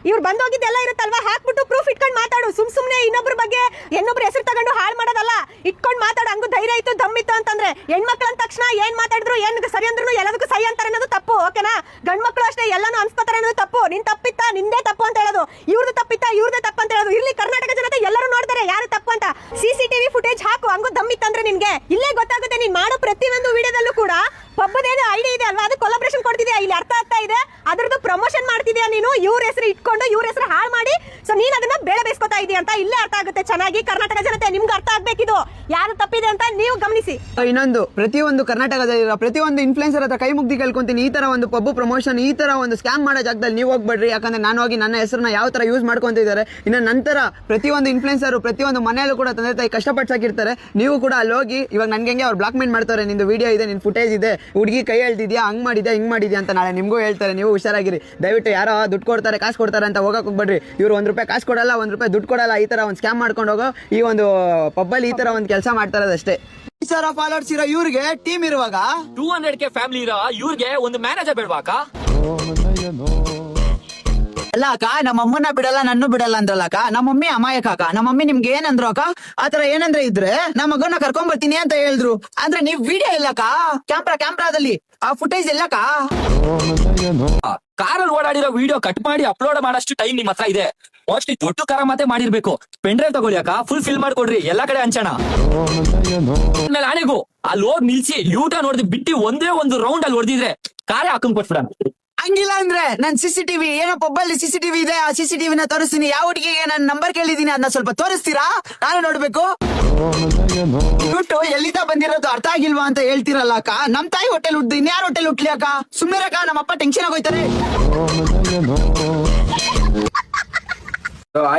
ಇವ್ರು ಬಂದೋಗಿದ್ದೆಲ್ಲ ಇರುತ್ತಲ್ವಾ, ಹಾಕ್ಬಿಟ್ಟು ಪ್ರೂಫ್ ಇಟ್ಕೊಂಡು ಮಾತಾಡು. ಸುಮ್ನೆ ಇನ್ನೊಬ್ರ ಬಗ್ಗೆ ಇನ್ನೊಬ್ರ ಹೆಸರು ತಗೊಂಡು ಹಾಳು ಮಾಡೋದಲ್ಲ, ಇಟ್ಕೊಂಡು ಮಾತಾಡು. ಹಂಗು ಧೈರ್ಯ ಇತ್ತು, ದಮ್ಮಿತ್ತು ಅಂತಂದ್ರೆ ಹೆಣ್ಮಕ್ಳು ಅಂದ ತಕ್ಷಣ ಏನ್ ಮಾತಾಡಿದ್ರು, ಏನ್ ಸರಿ ಅಂದ್ರು ಎಲ್ಲದಕ್ಕೂ ಸೈ ಅಂತಾರೆ ಅನ್ನೋದು ತಪ್ಪು, ಓಕೆನಾ? ಗಂಡ್ ಮಕ್ಳು ಅಷ್ಟೇ ಎಲ್ಲಾನು ಅನ್ಸ್ಕೋತಾರೆ ಅನ್ನೋದು ತಪ್ಪು. ನಿನ್ ತಪ್ಪಿತ್ತಾ, ನಿಂದೇ ತಪ್ಪು ಅಂತ ಹೇಳೋದು, ಇವ್ರದ್ದು ತಪ್ಪಿತ್ತಾ, ಇವ್ರದೇ ತಪ್ಪು ಅಂತ ಹೇಳೋದು. ಇರ್ಲಿ, ಕರ್ನಾಟಕ ಜನತೆ ಎಲ್ಲರೂ ನೋಡ್ತಾರೆ ಯಾರು ತಪ್ಪು ಅಂತ. CCTV ಫುಟೇಜ್ ಹಾಕು, ಹಂಗು ದಮ್ಮಿತ್ತಂದ್ರೆ ನಿನ್ಗೆ ಇಲ್ಲೇ ಗೊತ್ತಾಗುತ್ತೆ. ನೀನ್ ಮಾಡೋ ಪ್ರತಿಯೊಂದು ವಿಡಿಯೋದಲ್ಲೂ ಕೂಡ ಪಬ್ಬದೇನು ಐಡಿ ಇದೆ ಅಲ್ವಾ, ಅದು ಕೊಲಾಬ್ರೇಷನ್ ಕೊಡ್ತಿದ್ಯಾ, ಇಲ್ಲಿ ಅರ್ಥ ಆಗ್ತಾ ಇದೆ, ಅದ್ರದ್ದು ಪ್ರಮೋಷನ್ ಮಾಡ್ತಿದ್ಯಾ ನೀನು, ಇವ್ರ ಹೆಸರು ಇಟ್ಕೊಂಡು ಇವ್ರ ಹೆಸರು ಹಾಳು ಮಾಡಿ. ಸೊ ನೀನ್ ಅದನ್ನ ಬೇಳೆ ಬೇಯಿಸ್ಕೊತಾ ಇದೀಯ ಅಂತ ಇಲ್ಲೇ ಅರ್ಥ ಆಗುತ್ತೆ ಚೆನ್ನಾಗಿ. ಕರ್ನಾಟಕ ಜನತೆ ನಿಮ್ಗೆ ಅರ್ಥ ಆಗ್ಬೇಕಿದು ಯಾರು ತಪ್ಪಿದೆ ಅಂತ ನೀವು ಗಮನಿಸಿ. ಇನ್ನೊಂದು, ಪ್ರತಿಯೊಂದು ಕರ್ನಾಟಕದಲ್ಲಿರೋ ಪ್ರತಿಯೊಂದು ಇನ್ಫ್ಲುಯೆನ್ಸರ್ ಹತ್ರ ಕೈ ಮುಗ್ದಿ ಕೇಳ್ಕೊಂತೀನಿ, ಈ ತರ ಒಂದು ಪಬ್ಬು ಪ್ರಮೋಷನ್, ಈ ತರ ಒಂದು ಸ್ಕ್ಯಾಮ್ ಮಾಡೋ ಜಾಗದಲ್ಲಿ ನೀವು ಹೋಗ್ಬೇಡ್ರಿ. ಯಾಕಂದ್ರೆ ನಾನು ಹೋಗಿ ನನ್ನ ಹೆಸರನ್ನ ಯಾವ ತರ ಯೂಸ್ ಮಾಡ್ಕೊಂತಿದ್ದಾರೆ. ಇನ್ನು ನಂತರ ಪ್ರತಿಯೊಂದು ಇನ್ಫ್ಲುಯೆನ್ಸರ್ ಪ್ರತಿಯೊಂದು ಮನೆಯಲ್ಲೂ ಕೂಡ ತಂದೆ ತಾಯಿ ಕಷ್ಟಪಟ್ಟು ಸಾಕಿರ್ತಾರೆ. ನೀವು ಕೂಡ ಅಲ್ಲಿ ಹೋಗಿ ಇವಾಗ ನನ್ಗೆ ಅವ್ರು ಬ್ಲಾಕ್ ಮೇಲ್ ಮಾಡ್ತಾರೆ, ನಿಂದು ವಿಡಿಯೋ ಇದೆ, ನಿನ್ ಫುಟೇಜ್ ಇದೆ, ಹುಡುಗಿ ಕೈ ಹೇಳ್ತಿದ್ಯಾ, ಹಂಗ್ ಮಾಡಿದ್ಯಾ ಹಿಂಗ್ ಮಾಡಿದ್ಯಾ ಅಂತ ನಾಳೆ ನಿಮ್ಗೂ ಹೇಳ್ತಾರೆ. ನೀವು ಹುಷಾರಾಗಿರಿ. ದಯವಿಟ್ಟು ಯಾರೋ ದುಡ್ಡು ಕೊಡ್ತಾರೆ ಕಾಸು ಕೊಡ್ತಾರೆ ಅಂತ ಹೋಗಕ್ ಹೋಗ್ಬೇಡ್ರಿ. ಇವ್ರು ₹1 ಕಾಸು ಕೊಡಲ್ಲ, ₹1 ದುಡ್ಡು ಕೊಡಲ್ಲ, ಈ ತರ ಒಂದು ಸ್ಕ್ಯಾಮ್ ಮಾಡ್ಕೊಂಡು ಹೋಗೋ ಈ ಒಂದು ಪಬ್ಬಲ್ಲಿ ಈ ತರ ಒಂದು ಕೆಲಸ ಮಾಡ್ತಾರದಷ್ಟೇ. ಫಾಲೋವರ್ಸ್ ಇರೋ ಇವ್ರಿಗೆ ಟೀಮ್ ಇರುವಾಗ 200K ಫ್ಯಾಮಿಲಿ ಇರೋ ಇವ್ರಿಗೆ ಒಂದು ಮ್ಯಾನೇಜರ್ ಬೇಡವಾಕ? ಅಲ್ಲ ಅಕ್ಕ, ನಮ್ಮ ಅಮ್ಮನ ಬಿಡಲ್ಲ ನನ್ನೂ ಬಿಡಲ್ಲ ಅಂದ್ರಲ್ಲ ಅಕ್ಕ. ನಮ್ಮ ಮಮ್ಮಿ ಅಮಾಯಕ ಅಕ್ಕ. ನಮ್ಮ ಮಮ್ಮಿ ನಿಮ್ಗೆ ಏನಂದ್ರು ಅಕ್ಕ, ಆತರ ಏನಂದ್ರೆ ಇದ್ರೆ ನಮ್ಮ ಮಗನ ಕರ್ಕೊಂಡ್ ಬರ್ತೀನಿ ಅಂತ ಹೇಳಿದ್ರು. ಅಂದ್ರೆ ನೀವ್ ವಿಡಿಯೋ ಇಲ್ಲಕ್ಕ, ಕ್ಯಾಮ್ರಾದಲ್ಲಿ ಆ ಫುಟೇಜ್ ಇಲ್ಲಕ್ಕ. ಕಾರಲ್ಲಿ ಓಡಾಡಿರೋ ವಿಡಿಯೋ ಕಟ್ ಮಾಡಿ ಅಪ್ಲೋಡ್ ಮಾಡಷ್ಟು ಟೈಮ್ ನಿಮ್ ಹತ್ರ ಇದೆ. ಮೋಸ್ಟ್ಲಿ ದೊಡ್ಡ ಕಾರ ಮಾತೆ ಮಾಡಿರ್ಬೇಕು. ಪೆಂಡ್ರೈವ್ ತಗೊಳ್ಳಿ ಅಕ್ಕ, ಫುಲ್ ಫಿಲ್ ಮಾಡ್ಕೊಡ್ರಿ, ಎಲ್ಲಾ ಕಡೆ ಹಂಚೋಣ. ಆಮೇಲೆ ಆನೆಗೂ ಅಲ್ಲಿ ಹೋಗಿ ನಿಲ್ಸಿ ಯೂಟರ್ನ್ ಹೊಡೆದು ಬಿಟ್ಟು ಒಂದೇ ಒಂದು ರೌಂಡ್ ಅಲ್ಲಿ ಹೊಡೆದಿದ್ರೆ ಕಾರೇ ಹಾಕೊಂಡ್ ಕೊಟ್ಬಿಡ. ಹಂಗಿಲ್ಲ ಅಂದ್ರೆ ನಾನ್ CCTV ಏನೋ ಪಬ್ಬಲ್ಲಿ CCTV ಇದೆ, ಆ CCTV ನ ತೋರಿಸ್ತೀನಿ. ಯಾವ ಹುಡುಗಿಗೆ ನಾನು ನಂಬರ್ ಕೇಳಿದೀನಿ ಅದನ್ನ ಸ್ವಲ್ಪ ತೋರಿಸ್ತೀರಾ, ನಾನು ನೋಡ್ಬೇಕು. ದುಡ್ಡು ಎಲ್ಲಿಂದ ಬಂದಿರೋದು ಅರ್ಥ ಆಗಿಲ್ವಾ ಅಂತ ಹೇಳ್ತಿರಲ್ಲ ಅಕ್ಕ. ನಮ್ ತಾಯಿ ಹೋಟೆಲ್ ಹುಡ್ದು ಇನ್ಯಾರು ಹೋಟೆಲ್ ಹುಟ್ಲಿ ಅಕ್ಕ, ಸುಮ್ಮನೆ ಅಕ್ಕ, ನಮ್ಮಪ್ಪ ಟೆನ್ಷನ್ ಆಗೋಯ್ತಾರೆ.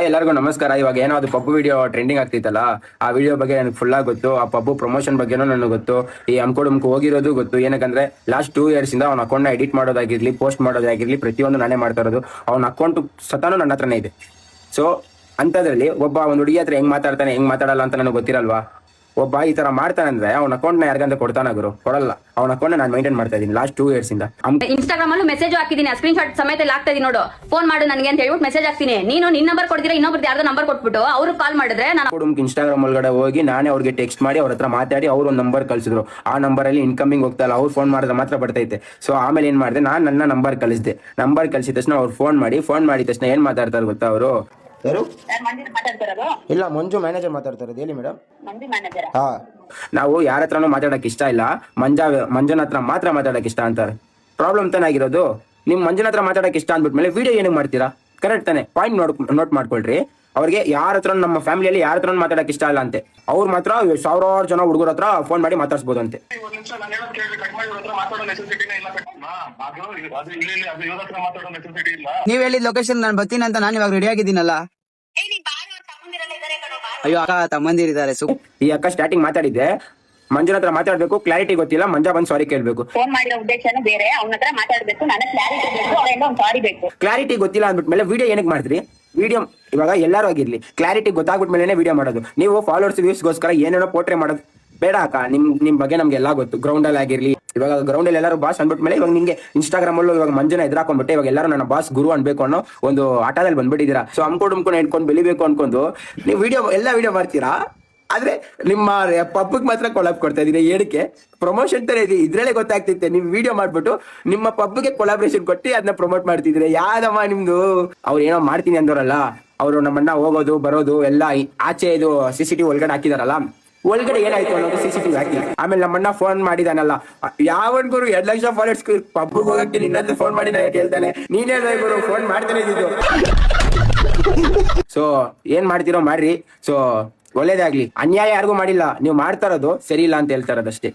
ಎಲ್ಲರಿಗೂ ನಮಸ್ಕಾರ. ಇವಾಗ ಏನೋ ಅದು ಪಬ್ಬು ವಿಡಿಯೋ ಟ್ರೆಂಡಿಂಗ್ ಆಗ್ತಿತ್ತಲ್ಲ, ಆ ವಿಡಿಯೋ ಬಗ್ಗೆ ನನಗೆ ಫುಲ್ ಆಗಿ ಗೊತ್ತು. ಆ ಪಬ್ಬು ಪ್ರಮೋಷನ್ ಬಗ್ಗೆನೂ ನನಗೆ ಗೊತ್ತು. ಈ ಅಮ್ಕೋಡುಮ್ಕು ಹೋಗಿರೋದು ಗೊತ್ತು. ಏನಕ್ಕಂದ್ರೆ ಲಾಸ್ಟ್ 2 years ಇಂದ ಅವ್ನ ಅಕೌಂಟ್ ನ ಎಡಿಟ್ ಮಾಡೋದಾಗಿರ್ಲಿ, ಪೋಸ್ಟ್ ಮಾಡೋದಾಗಿರ್ಲಿ, ಪ್ರತಿಯೊಂದು ನಾನೇ ಮಾಡ್ತಾ ಇರೋದು. ಅವ್ನ ಅಕೌಂಟ್ ಸತಾನು ನನ್ನ ಹತ್ರನೇ ಇದೆ. ಸೊ ಅಂತದ್ರಲ್ಲಿ ಒಬ್ಬ ಒಂದು ಹುಡುಗಿ ಹತ್ರ ಹೆಂಗ್ ಮಾತಾಡ್ತಾನೆ ಹೆಂಗ್ ಮಾತಾಡಲ್ಲ ಅಂತ ನನಗೆ ಗೊತ್ತಿರಲ್ವಾ. ಒಬ್ಬ ಈ ತರ ಮಾಡ್ತಾನಂದ್ರೆ ಅವ್ನ ಅಕೌಂಟ್ ನ ಯಾರಿಗಂತ ಕೊಡ್ತಾನ ಗುರು? ಕೊಡಲ್ಲ. ಅವ್ನ ಅಕೌಂಟ್ ನಾನು ಮೈಂಟೈನ್ ಮಾಡ್ತಾ ಇದೀನಿ ಲಾಸ್ಟ್ 2 years ಇಂದ. ಇನ್ಸ್ಟಾಗ್ರಾಮ್ ಅಲ್ಲೂ ಮೆಸೇಜ್ ಹಾಕಿದೀನಿ, ಸ್ಕ್ರೀನ್ ಶಾಟ್ ಸಮೇತ ಹಾಕ್ತಾ ಇದೀನಿ ನೋಡು. ಫೋನ್ ಮಾಡು ನನಗೆ ಅಂತ ಹೇಳ್ಬಿಟ್ಟು ಮೆಸೇಜ್ ಹಾಕ್ತೀನಿ. ನೀನು ನಿನ್ನ ನಂಬರ್ ಕೊಡ್ತೀರಾ, ಇನ್ನೊಬ್ರದ್ದು ಯಾರ್ದೋ ನಂಬರ್ ಕೊಟ್ಬಿಟ್ಟು ಅವ್ರು ಕಾಲ್ ಮಾಡಿದ್ರೆ ನಾನು ಇನ್ಸ್ಟಾಗ್ರಾಮ್ ಒಳಗಡೆ ಹೋಗಿ ನಾನೇ ಅವ್ರಿಗೆ ಟೆಕ್ಸ್ಟ್ ಮಾಡಿ ಅವ್ರ ಹತ್ರ ಮಾತಾಡಿ ಅವ್ರು ಒಂದು ನಂಬರ್ ಕಳ್ಸಿದ್ರು. ಆ ನಂಬರ್ ಅಲ್ಲಿ ಇನ್ಕಮಿಂಗ್ ಹೋಗ್ತಾ ಇಲ್ಲ, ಅವ್ರು ಫೋನ್ ಮಾಡಿದ್ರೆ ಮಾತ್ರ ಬರ್ತೈತೆ. ಸೊ ಆಮೇಲೆ ಏನ್ ಮಾಡಿದೆ, ನಾನು ನನ್ನ ನಂಬರ್ ಕಳಿಸಿದೆ. ನಂಬರ್ ಕಳಿಸಿದ ತಕ್ಷಣ ಅವ್ರು ಫೋನ್ ಮಾಡಿದ ತಕ್ಷಣ ಏನ್ ಮಾತಾಡ್ತಾರೆ ಗೊತ್ತಾ ಅವರು? ಇಲ್ಲ, ಮಂಜು ಮ್ಯಾನೇಜರ್ ಮಾತಾಡ್ತಾ ಇರೋದು. ಹೇಳಿ ಮೇಡಮ್. ಹಾ, ನಾವು ಯಾರ ಹತ್ರನೂ ಮಾತಾಡಕ್ ಇಷ್ಟ ಇಲ್ಲ, ಮಂಜನ ಹತ್ರ ಮಾತ್ರ ಮಾತಾಡಕ್ ಇಷ್ಟ ಅಂತಾರೆ. ಪ್ರಾಬ್ಲಮ್ ತಾನೇ ಆಗಿರೋದು. ನಿಮ್ ಮಂಜನ ಹತ್ರ ಮಾತಾಡಕ್ ಇಷ್ಟ ಅಂದ್ಬಿಟ್ಮೇಲೆ ವಿಡಿಯೋ ಏನಕ್ಕೆ ಮಾಡ್ತೀರಾ? ಕರೆಕ್ಟ್ ತಾನೆ? ಪಾಯಿಂಟ್ ನೋಟ್ ಮಾಡ್ಕೊಳ್ರಿ. ಅವ್ರಿಗೆ ಯಾರ ಹತ್ರ ನಮ್ಮ ಫ್ಯಾಮಿಲಿಯಲ್ಲಿ ಯಾರ ಹತ್ರ ಮಾತಾಡಕ್ ಇಷ್ಟ ಇಲ್ಲ ಅಂತೆ. ಅವ್ರು ಮಾತ್ರ 1000 ಜನ ಹುಡುಗರ ಹತ್ರ ಫೋನ್ ಮಾಡಿ ಮಾತಾಡ್ಸ್ಬೋದು ಅಂತೆ. ನೀವ್ ಹೇಳಿದ ಲೊಕೇಶನ್ ನಾನು ಬರ್ತೀನಿ ಅಂತ ನಾನು ಇವಾಗ ರೆಡಿ ಆಗಿದ್ದೀನಲ್ಲ. ಅಯ್ಯೋ ಅಕ್ಕ, ತಮ್ಮಂದಿರಿದ್ದಾರೆ. ಈ ಅಕ್ಕ ಸ್ಟಾರ್ಟಿಂಗ್ ಮಾತಾಡಿದ್ದೆ, ಮಂಜನ ಹತ್ರ ಮಾತಾಡ್ಬೇಕು, ಕ್ಲಾರಿಟಿ ಗೊತ್ತಿಲ್ಲ, ಮಂಜ ಬಂದ್ ಸಾರಿ ಕೇಳ್ಬೇಕು. ಫೋನ್ ಮಾಡಿರೋ ಉದ್ದೇಶನೇ ಬೇರೆ, ಅವನ ಹತ್ರ ಮಾತಾಡ್ಬೇಕು, ನನಗೆ ಕ್ಲಾರಿಟಿ ಬೇಕು, ಅವರಿಂದ ಒಂದು ಸಾರಿ ಬೇಕು. ಕ್ಲಾರಿಟಿ ಗೊತ್ತಿಲ್ಲ ಅಂದ್ಬಿಟ್ಮೇಲೆ ವಿಡಿಯೋ ಏನಕ್ಕೆ ಮಾಡ್ತೀರಿ? ವಿಡಿಯೋ ಇವಾಗ ಎಲ್ಲರೂ ಆಗಿರ್ಲಿ, ಕ್ಲಾರಿಟಿ ಗೊತ್ತಾಗ್ಬಿಟ್ಮೇಲೆ ವಿಡಿಯೋ ಮಾಡೋದು. ನೀವು ಫಾಲೋವರ್ಸ್ ವ್ಯೂಸ್ಗೋಸ್ಕರ ಏನೇನೋ ಪೋಟ್ರೆ ಮಾಡೋದು ಬೇಡ ಅಕ್ಕ. ನಿಮ್ ಬಗ್ಗೆ ನಮ್ಗೆಲ್ಲ ಗೊತ್ತು. ಗ್ರೌಂಡ್ ಅಲ್ಲಿ ಆಗಿರ್ಲಿ, ಇವಾಗ ಗ್ರೌಂಡ್ ಅಲ್ಲಿ ಎಲ್ಲರೂ ಬಾಸ್ ಅಂದ್ಬಿಟ್ಮೇಲೆ ಇವಾಗ ನಿಂಗೆ ಇನ್ಸ್ಟಾಗ್ರಾಮ್ ಅಲ್ಲೂ ಇವಾಗ ಮಂಜನ ಎದುರಾಕೊಂಡ್ಬಿಟ್ಟೆ ಇವಾಗ ಎಲ್ಲರೂ ನನ್ನ ಬಾಸ್ ಗುರು ಅನ್ಬೇಕು ಅನ್ನೋ ಒಂದು ಆಟದಲ್ಲಿ ಬಂದ್ಬಿಟ್ಟಿದ್ದೀರಾ. ಸೊ ಅಮ್ಕೊಂಡು ಇಟ್ಕೊಂಡು ಬೆಳಿಬೇಕು ಅನ್ಕೊಂಡು ನೀವು ಎಲ್ಲ ವಿಡಿಯೋ ಮಾಡ್ತೀರಾ, ಆದ್ರೆ ನಿಮ್ಮ ಪಬ್ಗೆ ಮಾತ್ರ ಕೊಲಾಬ್ ಕೊಡ್ತಾ ಇದೀನಿ. ಏನಕ್ಕೆ ಪ್ರಮೋಷನ್ ತರ ಇದೆ, ಇದ್ರಲ್ಲೇ ಗೊತ್ತಾಗ್ತಿತ್ತೆ. ನೀವು ವಿಡಿಯೋ ಮಾಡ್ಬಿಟ್ಟು ನಿಮ್ಮ ಪಬ್ಗೆ ಕೊಲಾಬ್ರೇಷನ್ ಕೊಟ್ಟು ಅದನ್ನ ಪ್ರಮೋಟ್ ಮಾಡ್ತಿದ್ರೆ ಯಾವ್ದಮ್ಮ ನಿಮ್ದು. ಅವ್ರು ಏನೋ ಮಾಡ್ತೀನಿ ಅಂದವರಲ್ಲ, ಅವರು ನಮ್ಮನ್ನ ಹೋಗೋದು ಬರೋದು ಎಲ್ಲ ಆಚೆ ಇದು CCTV ಒಳಗಡೆ ಹಾಕಿದಾರಲ್ಲ, ಒಳಗಡೆ ಏನಾಯ್ತು ಅನ್ನೋದು CCTV ಹಾಕಿ. ಆಮೇಲೆ ನಮ್ಮನ್ನ ಫೋನ್ ಮಾಡಿದಾನಲ್ಲ, ಯಾವನ್ ಗುರು 2 ಲಕ್ಷ ಫಾಲೋವರ್ಸ್ ಪಬ್ಗೆ ಹೋಗಕ್ಕೆ ನಿನ್ನ ಫೋನ್ ಮಾಡಿ ಕೇಳ್ತಾನೆ, ನೀನೇ ಗುರು ಫೋನ್ ಮಾಡ್ತಾನೆ ಇದ್ದಿದ್ದು. ಸೊ ಏನ್ ಮಾಡ್ತಿರೋ ಮಾಡ್ರಿ. ಸೊ ಒಳ್ಳೇದಾಗ್ಲಿ. ಅನ್ಯಾಯ ಯಾರಿಗೂ ಮಾಡಿಲ್ಲ, ನೀವು ಮಾಡ್ತಾ ಇರೋದು ಸರಿ ಇಲ್ಲ ಅಂತ ಹೇಳ್ತಾ ಇರೋದಷ್ಟೇ.